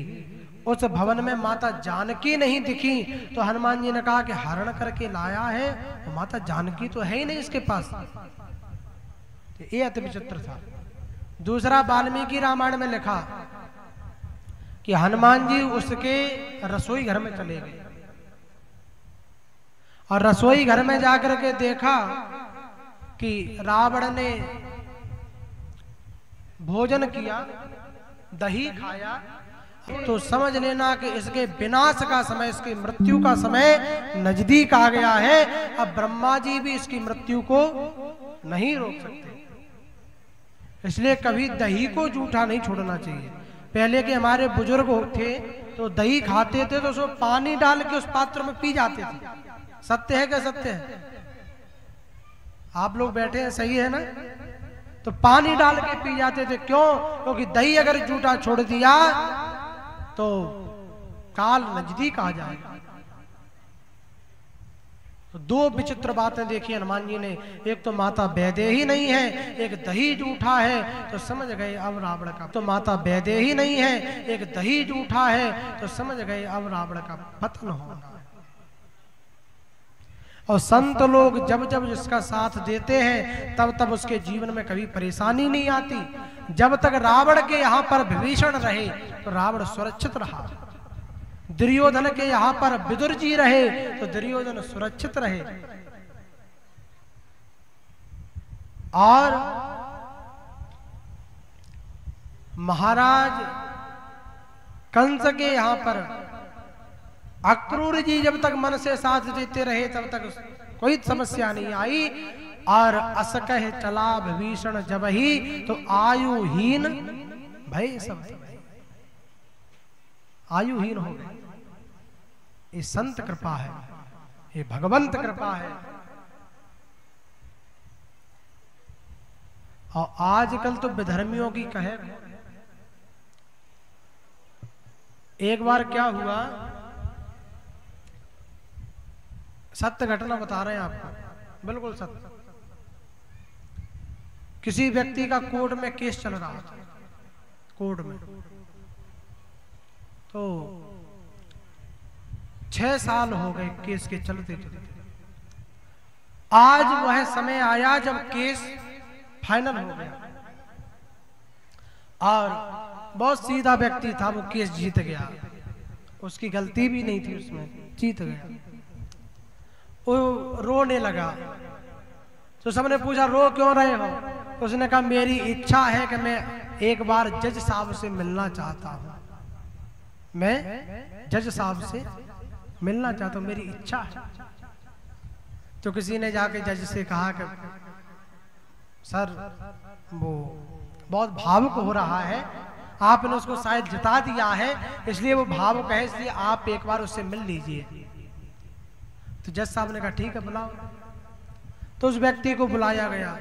उस भवन में माता जानकी नहीं दिखी। तो हनुमान जी ने कहा कि हरण करके लाया है, तो माता जानकी तो है ही नहीं इसके पास। तो ये अति विचित्र था। दूसरा वाल्मीकि रामायण में लिखा कि हनुमान जी उसके रसोई घर में चले गए और रसोई घर में जाकर के देखा कि रावण ने भोजन किया, दही खाया। तो समझ लेना कि इसके विनाश का समय, इसकी मृत्यु का समय नजदीक आ गया है। अब ब्रह्मा जी भी इसकी मृत्यु को नहीं रोक सकते। इसलिए कभी दही को जूठा नहीं छोड़ना चाहिए। पहले के हमारे बुजुर्ग थे तो दही खाते थे तो उसमें पानी डाल के उस पात्र में पी जाते थे। सत्य है क्या? सत्य है। आप लोग बैठे हैं, सही है ना? तो पानी डाल के पी जाते थे। क्यों? क्योंकि दही अगर जूठा छोड़ दिया तो काल नजदीक आ जाएगा। तो दो विचित्र बातें देखी हनुमान जी ने। एक तो माता वैद्य ही नहीं है, एक दही जूठा है, तो समझ गए अब रावण का। तो माता वैद्य ही नहीं है, एक दही जूठा है, तो समझ गए अब रावण का पतन होना। और संत लोग जब जब जिसका साथ देते हैं तब तब उसके जीवन में कभी परेशानी नहीं आती। जब तक रावण के यहाँ पर विभीषण रहे तो रावण सुरक्षित रहा, दुर्योधन के यहाँ पर विदुर जी रहे तो दुर्योधन सुरक्षित रहे, और महाराज कंस के यहाँ पर अक्रूर जी जब तक मन से साथ देते रहे तब तक कोई समस्या नहीं आई। और असकह चला विभीषण जब ही तो आयुहीन भय सब, आयुहीन हो गए। ये संत कृपा है, ये भगवंत कृपा है। और आजकल तो विधर्मियों की कहे। एक बार क्या हुआ, सत्य घटना बता रहे हैं आपको, बिल्कुल सत्य। किसी व्यक्ति का कोर्ट में केस चल रहा था, कोर्ट में तो 6 साल हो गए केस के चलते चलते। आज वह समय आया जब केस फाइनल हो गया, और बहुत सीधा व्यक्ति था, वो केस जीत गया, उसकी गलती भी नहीं थी, उसमें जीत गया। वो रोने लगा तो सबने पूछा रो क्यों रहे हो? उसने कहा मेरी इच्छा है कि मैं एक बार जज साहब से मिलना चाहता हूं, मैं जज साहब से मिलना चाहता हूं, मेरी इच्छा है। तो किसी ने जाके जज से कहा कि सर वो बहुत भावुक हो रहा है, आपने उसको शायद जिता दिया है, इसलिए वो भावुक है, इसलिए आप एक बार उससे मिल लीजिए। तो जज साहब ने कहा ठीक है बुलाओ। तो उस व्यक्ति को बुलाया गया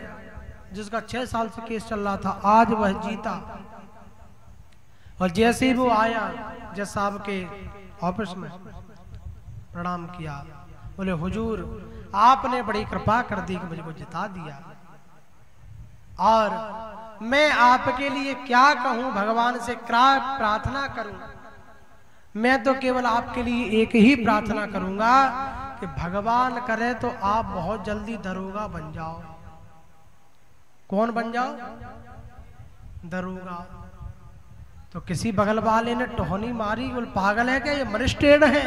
जिसका 6 साल से केस चल रहा था, आज वह जीता। और जैसे ही वो आया जज साहब के ऑफिस में प्रणाम किया, बोले हुजूर आपने बड़ी कृपा कर दी कि मुझको जिता दिया, और मैं आपके लिए क्या कहूं, भगवान से क्या प्रार्थना करूं? मैं तो केवल आपके लिए एक ही प्रार्थना करूंगा कि भगवान करे तो आप बहुत जल्दी दरोगा बन जाओ। कौन बन जाओ? दरोगा। तो किसी बगल वाले ने टोहनी मारी, बोल पागल है क्या, ये मजिस्ट्रेट है,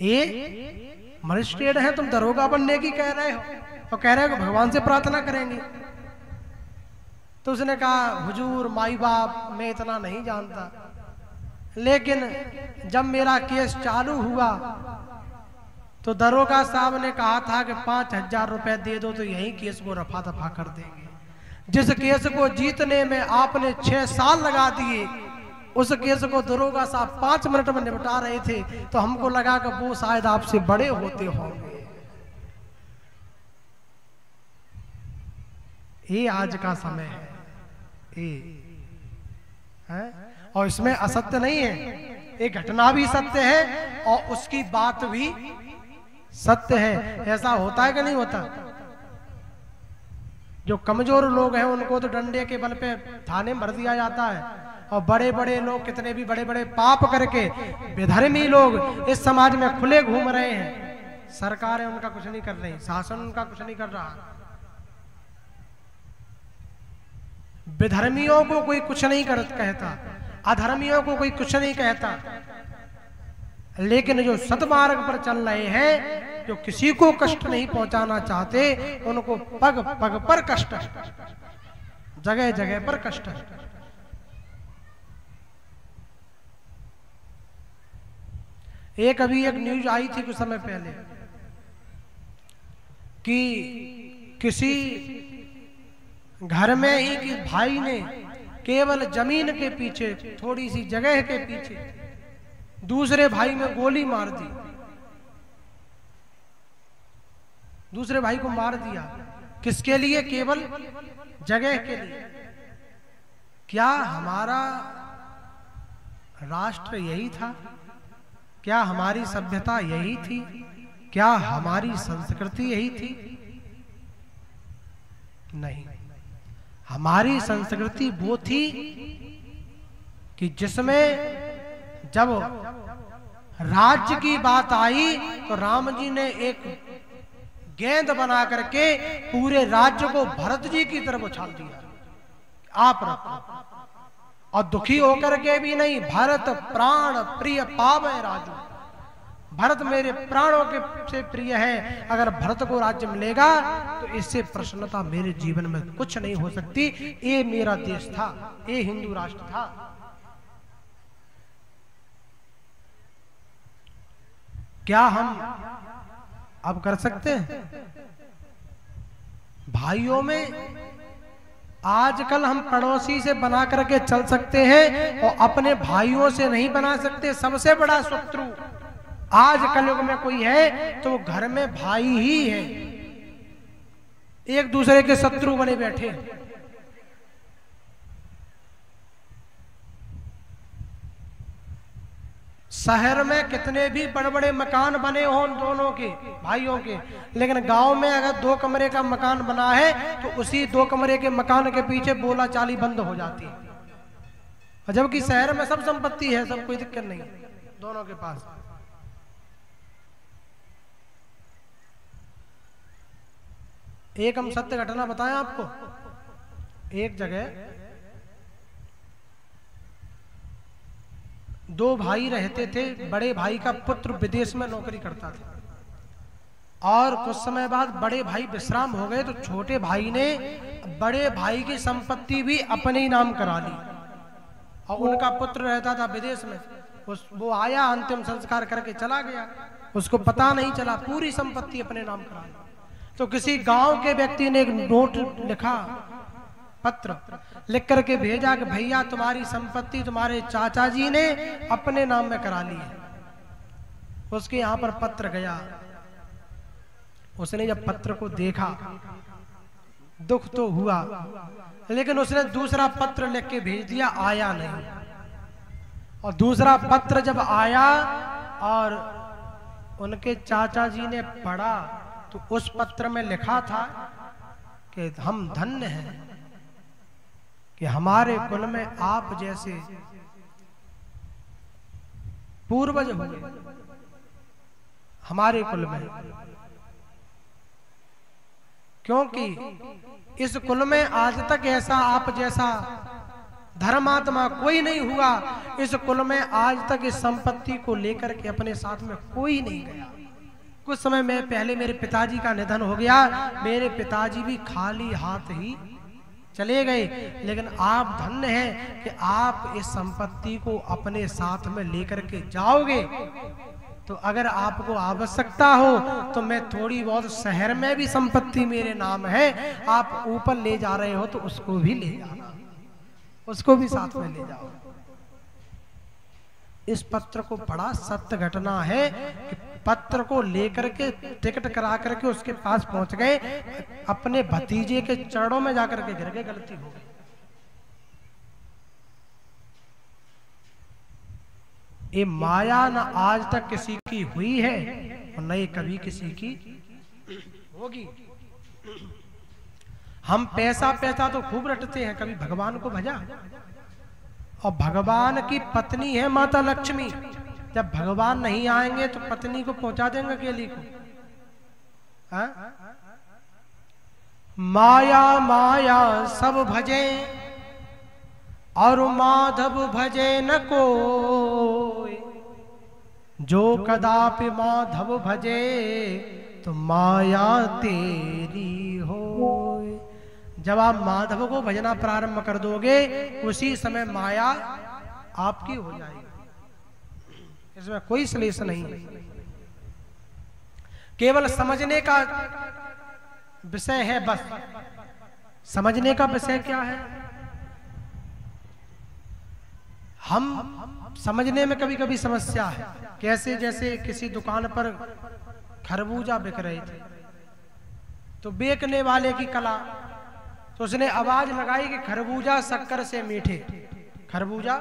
ये मजिस्ट्रेट है, तुम दरोगा बनने की कह रहे हो, और कह रहे हो कि भगवान से प्रार्थना करेंगे। तो उसने कहा हुजूर माई बाप मैं इतना नहीं जानता, लेकिन जब मेरा केस चालू हुआ तो दरोगा साहब ने कहा था कि 5000 रुपए दे दो तो यही केस को रफा दफा कर देंगे। जिस केस को जीतने में आपने 6 साल लगा दिए, उस केस को दरोगा साहब 5 मिनट में निपटा रहे थे, तो हमको लगा कि वो शायद आपसे बड़े होते होंगे। ये आज का समय है, ये है, और इसमें असत्य नहीं है, एक घटना भी सत्य है और उसकी बात भी सत्य है। ऐसा होता है कि नहीं होता? जो कमजोर लोग हैं उनको तो डंडे के बल पे थाने भर दिया जाता है, और बड़े बड़े लोग कितने भी बड़े बड़े पाप करके बेधर्मी लोग इस समाज में खुले घूम रहे हैं, सरकारें उनका कुछ नहीं कर रही, शासन उनका कुछ नहीं कर रहा। बेधर्मियों को कोई कुछ नहीं कहता, अधर्मियों को कोई कुछ नहीं कहता, लेकिन जो सतमार्ग पर चल रहे हैं, जो किसी को कष्ट नहीं पहुंचाना चाहते, उनको पग पग पर कष्ट है, जगह जगह पर कष्ट है। अभी एक न्यूज आई थी कुछ समय पहले कि किसी घर में ही कि भाई ने केवल जमीन के पीछे, थोड़ी सी जगह के पीछे दूसरे भाई में गोली मार दी। दूसरे भाई को मार दिया। किसके लिए? केवल जगह के लिए। क्या हमारा राष्ट्र यही था? क्या हमारी सभ्यता यही थी? क्या हमारी संस्कृति यही थी? नहीं। हमारी संस्कृति वो थी कि जिसमें जब राज्य की बात आई तो राम जी ने एक गेंद बना करके पूरे राज्य को भरत जी की तरफ उछाल दिया, आप रखो। और दुखी होकर के भी नहीं, भरत प्राण प्रिय पावे राजू, भरत मेरे प्राणों के से प्रिय है। अगर भरत को राज्य मिलेगा तो इससे प्रसन्नता मेरे जीवन में कुछ नहीं हो सकती। ये मेरा देश था, ये हिंदू राष्ट्र था। क्या हम अब कर सकते हैं? भाइयों में आजकल हम पड़ोसी से बना करके चल सकते हैं और अपने भाइयों से नहीं बना सकते। सबसे बड़ा शत्रु आज कलयुग में कोई है तो घर में भाई ही है। एक दूसरे के शत्रु बने बैठे। शहर में कितने भी बड़े बड़े मकान बने हों दोनों के भाइयों के, लेकिन गांव में अगर 2 कमरे का मकान बना है तो उसी 2 कमरे के मकान के पीछे बोला चाली बंद हो जाती है। और जबकि शहर में सब संपत्ति है, सब कोई दिक्कत नहीं दोनों के पास। एक हम सत्य घटना बताएं आपको। एक जगह 2 भाई रहते थे। बड़े भाई का पुत्र विदेश में नौकरी करता था और कुछ समय बाद बड़े भाई विश्राम हो गए तो छोटे भाई ने बड़े भाई की संपत्ति भी अपने ही नाम करा ली। और उनका पुत्र रहता था विदेश में। वो आया, अंतिम संस्कार करके चला गया, उसको पता नहीं चला, पूरी संपत्ति अपने नाम करा ली। तो किसी गांव के व्यक्ति ने एक नोट लिखा, पत्र लिख करके भेजा कि भैया तुम्हारी संपत्ति तुम्हारे चाचा जी ने अपने नाम में करा ली है। उसके यहाँ पर पत्र गया। उसने जब पत्र को देखा दुख तो हुआ, लेकिन उसने दूसरा पत्र लिख के भेज दिया, आया नहीं। और दूसरा पत्र जब आया और उनके चाचा जी ने पढ़ा तो उस पत्र में लिखा था कि हम धन्य हैं कि हमारे कुल में आप जैसे पूर्वज हुए हमारे कुल में, क्योंकि इस कुल में आज तक ऐसा आप जैसा धर्मात्मा कोई नहीं हुआ। इस कुल में आज तक इस संपत्ति को लेकर के अपने साथ में कोई नहीं गया। कुछ समय में पहले मेरे पिताजी का निधन हो गया। मेरे पिताजी भी खाली हाथ ही चले गए, लेकिन आप धन्य हैं कि आप इस संपत्ति को अपने साथ में लेकर के जाओगे। तो अगर आपको आवश्यकता हो तो मैं थोड़ी बहुत शहर में भी संपत्ति मेरे नाम है, आप ऊपर ले जा रहे हो तो उसको भी ले जाना, उसको भी साथ में ले जाओ। इस पत्र को पढ़ा, सत्य घटना है कि पत्र को लेकर के टिकट करा करके उसके पास पहुंच गए, अपने भतीजे के चरणों में जाकर के गिर गए, गलती हो गई। ये माया न आज तक किसी की हुई है और न ये कभी किसी की होगी। हम पैसा पैसा तो खूब रटते हैं, कभी भगवान को भजा। और भगवान की पत्नी है माता लक्ष्मी, जब भगवान नहीं आएंगे तो पत्नी को पहुंचा देंगे अकेली को। हा? माया माया सब भजे और माधव भजे न कोई, जो कदापि माधव भजे तो माया तेरी हो। जब आप माधव को भजना प्रारंभ कर दोगे उसी समय माया आपकी हो जाएगी, इसमें कोई श्लेष नहीं। केवल समझने का विषय है, बस समझने का विषय क्या है। हम समझने में कभी कभी समस्या है। कैसे? जैसे किसी दुकान पर खरबूजा बिक रहे थे, तो बेचने वाले की कला, तो उसने आवाज लगाई कि खरबूजा शक्कर से मीठे, खरबूजा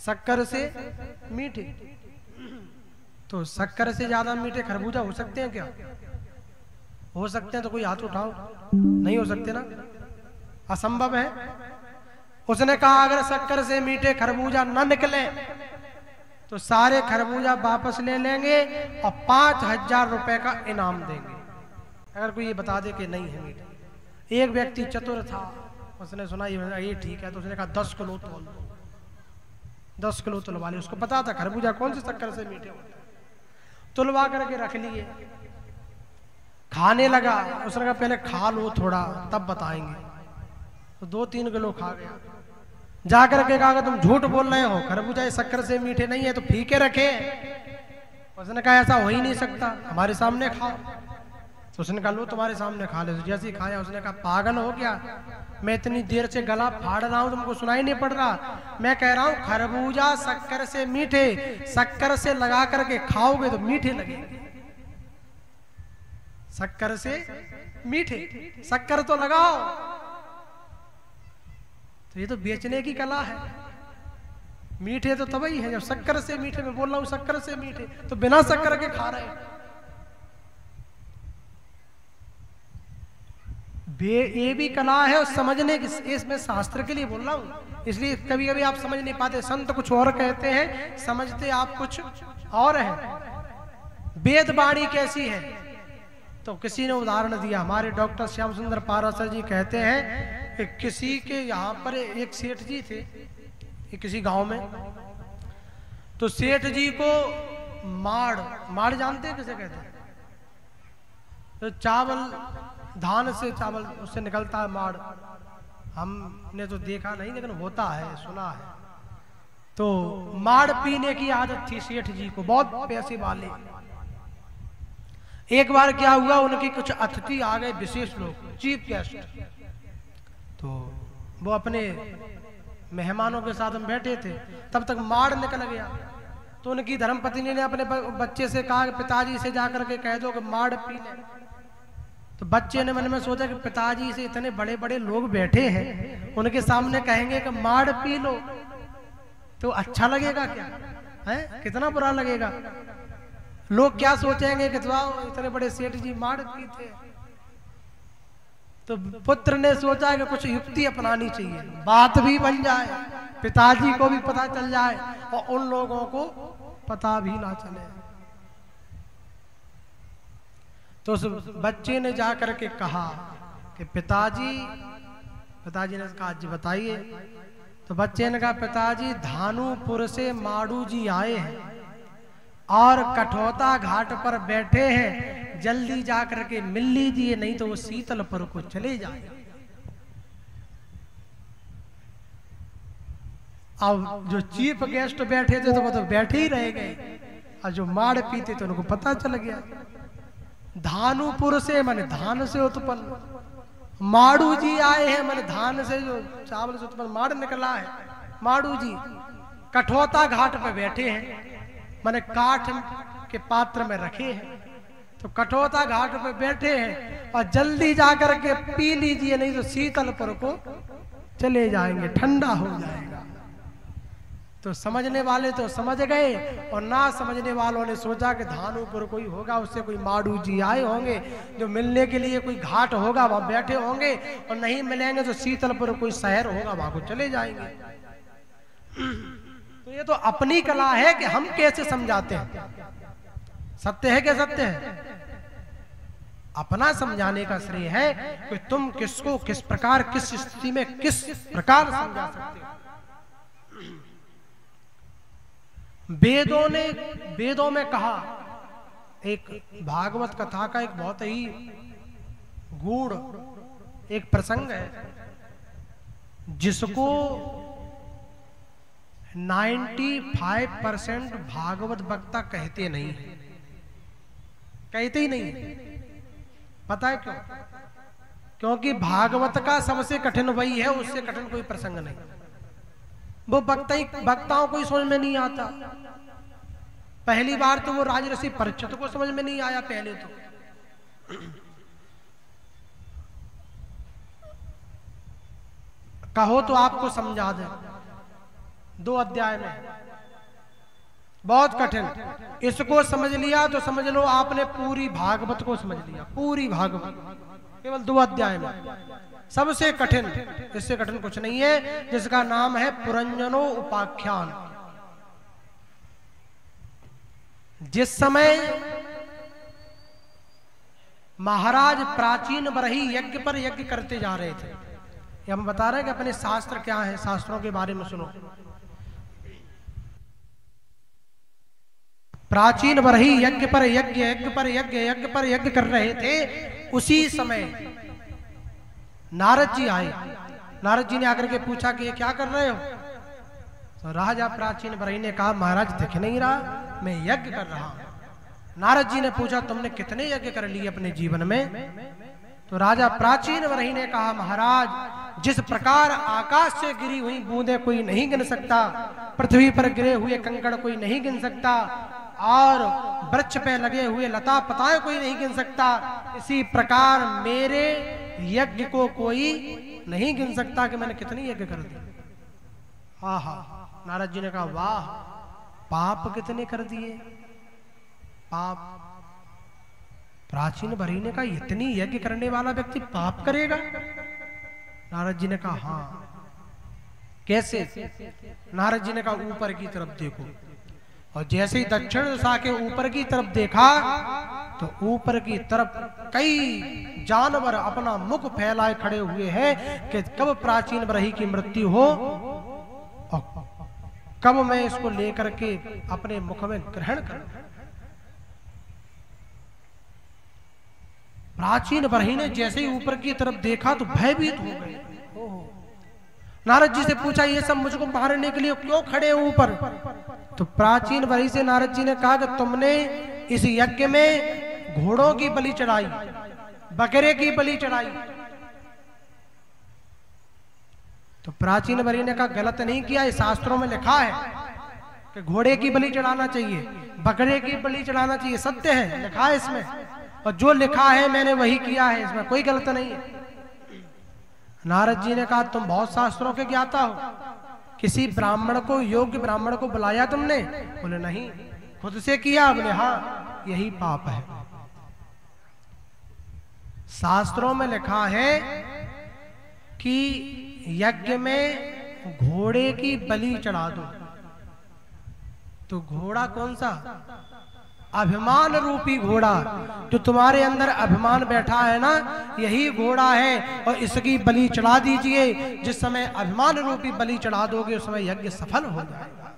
शक्कर से मीठे। तो शक्कर से ज्यादा मीठे खरबूजा हो सकते हैं क्या? हो सकते हैं तो कोई हाथ उठाओ। नहीं हो सकते ना, असंभव है। उसने कहा अगर शक्कर से मीठे खरबूजा न निकले तो सारे खरबूजा वापस ले लेंगे और 5,000 रुपए का इनाम देंगे, अगर कोई ये बता दे कि नहीं है मीठे। एक व्यक्ति चतुर था, उसने सुना ये ठीक है, तो उसने कहा 10 किलो तोल दो, 10 किलो तुलवा लिए। उसको पता था खरबूजा कौन से शक्कर से मीठे होते, तुलवा करके रख लिए। खाने लगा, उसने कहा पहले खा लो थोड़ा तब बताएंगे। तो 2-3 किलो खा गया। जाकर के कहा तुम झूठ बोल रहे हो, खरबूजा शक्कर से मीठे नहीं है तो फीके रखे। उसने कहा ऐसा हो ही नहीं सकता, हमारे सामने खाओ। तो उसने कहा लो तुम्हारे सामने खा ले। तो जैसे ही खाया उसने कहा पागल हो गया, मैं इतनी देर से गला फाड़ रहा हूं तुमको सुनाई नहीं पड़ रहा? मैं कह रहा हूं खरबूजा शक्कर से मीठे, शक्कर से लगा करके खाओगे तो मीठे लगेंगे। शक्कर से मीठे, शक्कर तो लगाओ। तो ये तो बेचने की कला है। मीठे तो तभी है जब शक्कर से मीठे, मैं बोल रहा हूं शक्कर से मीठे, तो बिना शक्कर के खा रहे हैं। ये भी कला है और समझने की, इसमें शास्त्र के लिए बोल रहा हूं, इसलिए कभी कभी आप समझ नहीं पाते। संत कुछ और कहते हैं, समझते आप कुछ और है। वेद वाणी कैसी है? तो किसी ने उदाहरण दिया, हमारे डॉक्टर श्याम सुंदर पारासर जी कहते हैं कि किसी के यहाँ पर एक सेठ जी थे किसी गांव में। तो सेठ जी को माड़ जानते हैं किसे कहते हैं? तो चावल, धान से चावल उससे निकलता है माड़। हमने तो देखा नहीं लेकिन होता है, सुना है। तो माड़ पीने की आदत थी सेठ जी को, बहुत पैसे वाले। एक बार क्या हुआ, उनके कुछ अतिथि आ गए, विशेष लोग, चीफ गेस्ट। तो वो अपने मेहमानों के साथ हम बैठे थे, तब तक माड़ निकल गया। तो उनकी धर्मपत्नी ने अपने बच्चे से कहा कि पिताजी से जाकर के कह दो कि माड़ पी ले। तो बच्चे ने मन में सोचा कि पिताजी से इतने बड़े बड़े लोग बैठे हैं, उनके सामने कहेंगे कि माड़ पी लो तो अच्छा लगेगा क्या है? कितना बुरा लगेगा। लोग क्या सोचेंगे कि इतने बड़े सेठ जी माड़ पीते। तो पुत्र ने सोचा कि कुछ युक्ति अपनानी चाहिए, बात भी बन जाए, पिताजी को भी पता चल जाए और उन लोगों को पता भी ना चले। तो उस बच्चे ने जाकर के कहा कि पिताजी ने कहा जी बताइए। तो बच्चे ने कहा पिताजी धानुपुर से माड़ू जी आए हैं और कठौता घाट पर बैठे हैं, जल्दी जाकर के मिल लीजिए नहीं तो वो शीतलपुर को चले जाए। अब जो चीफ गेस्ट बैठे थे तो वो तो बैठे ही रह गए, और जो माड़ पीते थे उनको पता चल गया। धानुपुर से माने धान से उत्पन्न, माड़ू जी आए हैं माने धान से जो चावल से उत्पन्न माड़ निकला है। माड़ू जी कठौता घाट पर बैठे हैं माने काठ के पात्र में रखे हैं। तो कठौता घाट पर बैठे हैं और जल्दी जाकर के पी लीजिए नहीं तो शीतलपुर को चले जाएंगे, ठंडा हो जाएगा। तो समझने वाले तो समझ गए और ना समझने वालों ने सोचा कि धानुपुर कोई होगा, उससे कोई माड़ू जी आए होंगे जो मिलने के लिए कोई घाट होगा वहां बैठे होंगे, और नहीं मिलेंगे तो शीतलपुर कोई शहर होगा वहां को चले जाएंगे। तो ये तो अपनी कला है कि हम कैसे समझाते हैं। सत्य है क्या? सत्य है। अपना समझाने का श्रेय है कि तुम किसको किस प्रकार, किस स्थिति में किस प्रकार समझा सकते हो। वेदों में कहा, एक भागवत कथा का एक बहुत ही गूढ़ एक प्रसंग है जिसको 95% भागवत वक्ता कहते नहीं है, कहते ही नहीं। पता है क्यों? क्योंकि भागवत का सबसे कठिन वही है, उससे कठिन कोई प्रसंग नहीं। वो वक्ताओं को ही समझ में नहीं आता। पहली बार तो वो राजऋषि परीक्षित को समझ में नहीं आया पहले तो। कहो तो आपको समझा दे। 2 अध्याय में, बहुत कठिन। इसको समझ लिया तो समझ लो आपने पूरी भागवत को समझ लिया, पूरी भागवत, केवल 2 अध्याय में। सबसे कठिन, इससे कठिन कुछ नहीं है, जिसका नाम है पुरंजनो उपाख्यान। जिस समय महाराज प्राचीन बरही यज्ञ पर यज्ञ करते जा रहे थे, ये हम बता रहे हैं कि अपने शास्त्र क्या है, शास्त्रों के बारे में सुनो। प्राचीन बरही यज्ञ पर यज्ञ, यज्ञ पर यज्ञ, यज्ञ पर यज्ञ कर रहे थे। उसी समय नारद जी आए। नारद जी ने आकर के पूछा कि ये क्या कर रहे हो? तो राजा प्राचीन बरही ने कहा, महाराज दिख नहीं रहा, मैं यज्ञ कर रहा हूं। नारद जी ने पूछा, तुमने कितने यज्ञ कर लिए अपने जीवन में? तो राजा प्राचीन बरही ने कहा, महाराज जिस प्रकार आकाश से गिरी हुई बूंदें कोई नहीं गिन सकता, पृथ्वी पर गिरे हुए कंकड़ कोई नहीं गिन सकता, और वृक्ष पे लगे हुए लता पताएं कोई नहीं गिन सकता, इसी प्रकार मेरे यज्ञ को कोई नहीं गिन सकता कि मैंने कितनी यज्ञ कर दी। आहा, नारद जी ने कहा, वाह, पाप कितने कर दिए, पाप। प्राचीन बरही ने कहा, इतनी यज्ञ करने वाला व्यक्ति पाप करेगा? नारद जी ने कहा, हाँ। कैसे? नारद जी ने कहा, ऊपर की तरफ देखो। और जैसे ही दक्षिण दिशा के ऊपर की तरफ देखा तो ऊपर की तरफ कई जानवर अपना मुख फैलाए खड़े हुए हैं कि कब प्राचीन बरही की मृत्यु हो और कब मैं इसको लेकर के अपने मुख में ग्रहण करूं। प्राचीन बरही ने जैसे ही ऊपर की तरफ देखा तो भयभीत हो गए। नारद जी से पूछा, ये सब मुझको मारने के लिए क्यों खड़े हो ऊपर? तो प्राचीन बरही से नारद जी ने कहा कि तुमने इस यज्ञ में घोड़ों की बलि चढ़ाई, बकरे की बलि चढ़ाई। तो प्राचीन बरही ने कहा, गलत नहीं किया, इस शास्त्रों में लिखा है कि घोड़े की बलि चढ़ाना चाहिए, बकरे की बलि चढ़ाना चाहिए, सत्य है, लिखा है इसमें, और जो लिखा है मैंने वही किया है, इसमें कोई गलत नहीं है। नारद जी ने कहा, तुम बहुत शास्त्रों के ज्ञाता हो, किसी ब्राह्मण को, योग्य ब्राह्मण को बुलाया तुमने? बोले नहीं, खुद से किया। बोले हाँ, यही पाप है। शास्त्रों में लिखा है कि यज्ञ में घोड़े की बलि चढ़ा दो। तो घोड़ा कौन सा? अभिमान रूपी घोड़ा, जो तुम्हारे अंदर अभिमान बैठा है ना, यही घोड़ा है, और इसकी बलि चढ़ा दीजिए। जिस समय अभिमान रूपी बलि चढ़ा दोगे उस समय यज्ञ सफल हो जाएगा।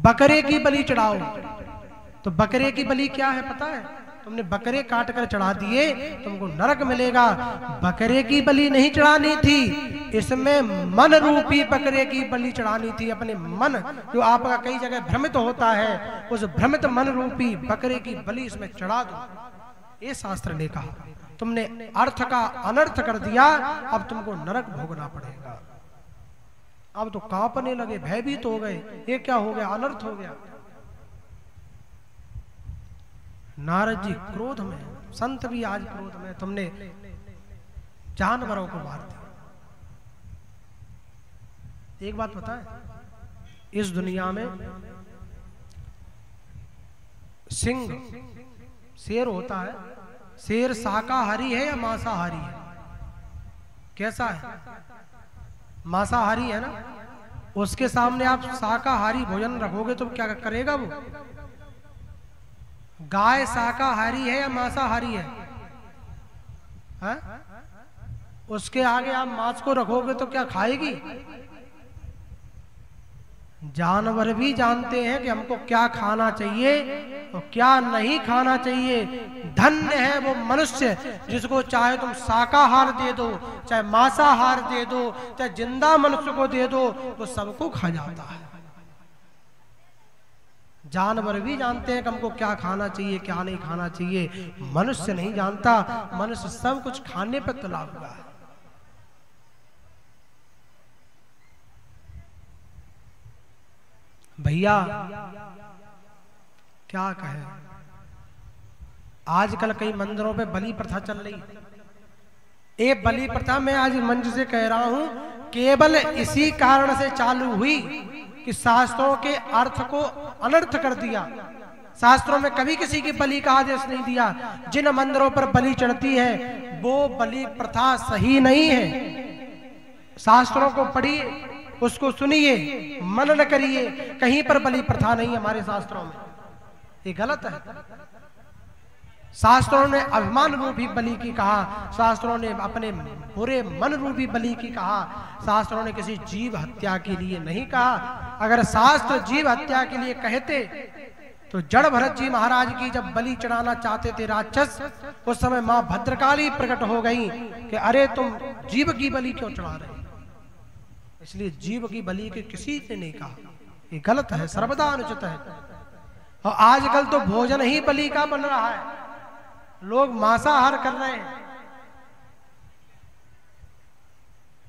बकरे की बलि चढ़ाओ। तो बकरे की बलि क्या है पता है? तुमने बकरे काट कर चढ़ा दिए, तुमको नरक मिलेगा। बकरे की बलि नहीं चढ़ानी थी, इसमें मन रूपी बकरे की बलि चढ़ानी थी। अपने मन, जो आपका कई जगह भ्रमित होता है, उस भ्रमित मन रूपी बकरे की बलि इसमें चढ़ा दो। ये शास्त्र ने कहा। तुमने अर्थ का अनर्थ कर दिया, अब तुमको नरक भोगना पड़ेगा। अब तो कांपने लगे, भयभीत हो गए, ये क्या हो गया, अनर्थ हो गया। नारद जी क्रोध में, संत भी आज क्रोध में, तुमने जानवरों को मार दिया। एक बात पता है, इस दुनिया में सिंह, शेर होता है, शेर शाकाहारी है या मांसाहारी है? कैसा है? मांसाहारी है ना। उसके सामने आप शाकाहारी भोजन रखोगे तो क्या करेगा वो? गाय शाकाहारी है या मांसाहारी है? हा? उसके आगे आप मांस को रखोगे तो क्या खाएगी? जानवर भी जानते हैं कि हमको क्या खाना चाहिए और क्या नहीं खाना चाहिए। धन्य है वो मनुष्य जिसको चाहे तुम शाकाहार दे दो, चाहे मांसाहार दे दो, चाहे जिंदा मनुष्य को दे दो, वो सबको खा जाता है। जानवर भी जानते हैं कि हमको क्या खाना चाहिए, क्या नहीं खाना चाहिए। मनुष्य नहीं जानता। मनुष्य सब कुछ खाने पर तुला हुआ है। भैया क्या कहे, आजकल कई मंदिरों पे बलि प्रथा चल रही। ये बलि प्रथा मैं आज मंच से कह रहा हूं, केवल इसी कारण से चालू हुई कि शास्त्रों के अर्थ को अनर्थ कर दिया। शास्त्रों में कभी किसी की बलि का आदेश नहीं दिया। जिन मंदिरों पर बलि चढ़ती है वो बलि प्रथा सही नहीं है। शास्त्रों को पढ़िए, उसको सुनिए, मनन करिए, कहीं पर बलि प्रथा नहीं हमारे शास्त्रों में, ये गलत है। शास्त्रों ने अभिमान रूपी बलि की कहा, शास्त्रों ने अपने बुरे मन रूपी बलि की कहा, शास्त्रों ने किसी जीव हत्या के लिए नहीं कहा। अगर शास्त्र जीव हत्या के लिए कहते तो जड़ भरत जी महाराज की जब बलि चढ़ाना चाहते थे राक्षस, उस समय मां भद्रकाली प्रकट हो गई कि अरे तुम जीव की बलि क्यों चढ़ा रहे। इसलिए जीव की बलि के किसी ने नहीं कहा, ये गलत है, सर्वदा अनुचित है। और आजकल तो भोजन ही बलि का बन रहा है, लोग मांसाहार कर रहे हैं,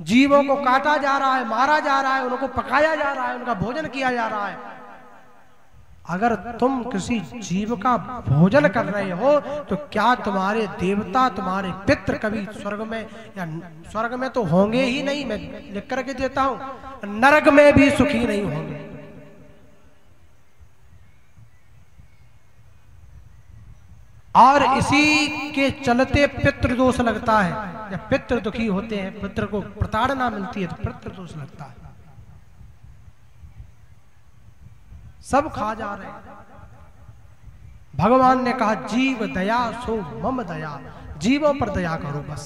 जीवों को काटा जा रहा है, मारा जा रहा है, उनको पकाया जा रहा है, उनका भोजन किया जा रहा है। अगर तुम किसी जीव का भोजन कर रहे हो तो क्या तुम्हारे देवता, तुम्हारे पितृ कभी स्वर्ग में, या स्वर्ग में तो होंगे ही नहीं, मैं लिख करके देता हूं, नरक में भी सुखी नहीं होंगे। और इसी के चलते पितृ दोष लगता है, जब पितृ दुखी होते हैं, पितृ को प्रताड़ना मिलती है तो पितृ दोष लगता है। सब खा जा रहे हैं। भगवान ने कहा जीव दया सो मम दया, जीवों पर दया करो बस।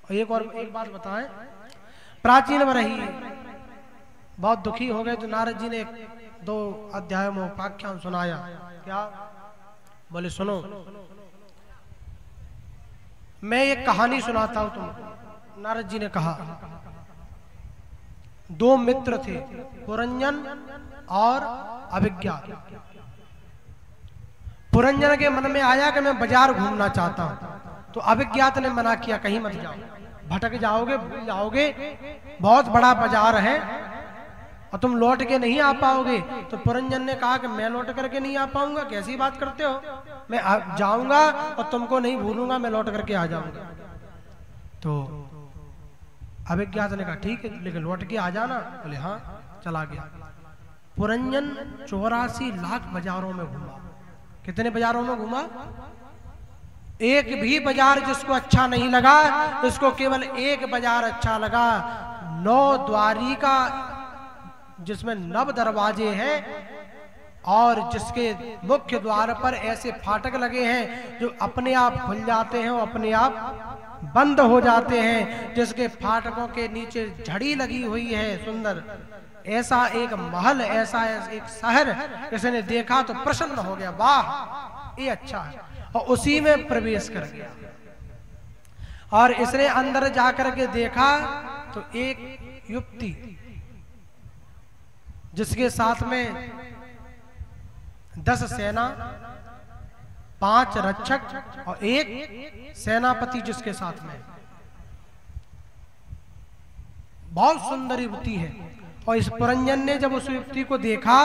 और एक बात बताएं, प्राचीन बरही बहुत दुखी हो गए तो नारद जी ने 2 अध्यायों में उपाख्यान सुनाया। क्या बोले? सुनो, मैं एक कहानी सुनाता हूं तुमको। नारद जी ने कहा 2 मित्र थे, पुरंजन और अभिज्ञात। पुरंजन के मन में आया कि मैं बाजार घूमना चाहता हूं, तो अभिज्ञात ने मना किया, कहीं मत जाओ, भटक जाओगे, भूल जाओगे, बहुत बड़ा बाजार है और तुम लौट के नहीं आ पाओगे। तो पुरंजन ने कहा कि मैं लौट करके नहीं आ पाऊंगा, कैसी बात करते हो, मैं जाऊंगा और तुमको नहीं भूलूंगा, मैं लौट करके आ जाऊंगा। तो अभिज्ञात ने कहा ठीक है, लेकिन लौट के आ जाना। बोले हाँ। चला गया। पुरंजन 84 लाख बाजारों में घूमा। कितने बाजारों में घूमा? एक भी बाजार जिसको अच्छा नहीं लगा, इसको केवल एक बाजार अच्छा लगा, 9 द्वारी का, जिसमें 9 दरवाजे हैं और जिसके मुख्य द्वार पर ऐसे फाटक लगे हैं जो अपने आप खुल जाते हैं और अपने आप बंद हो जाते हैं, जिसके फाटकों के नीचे झड़ी लगी हुई है सुंदर। ऐसा एक महल, ऐसा एक शहर किसी ने देखा तो प्रसन्न हो गया, वाह ये अच्छा है, और उसी में प्रवेश कर गया। और इसने अंदर जाकर के देखा तो एक युवती, जिसके साथ में 10 सेना, 5 रक्षक और 1 सेनापति जिसके साथ में, बहुत सुंदर युवती है। और इस पुरंजन ने जब उस युवती को देखा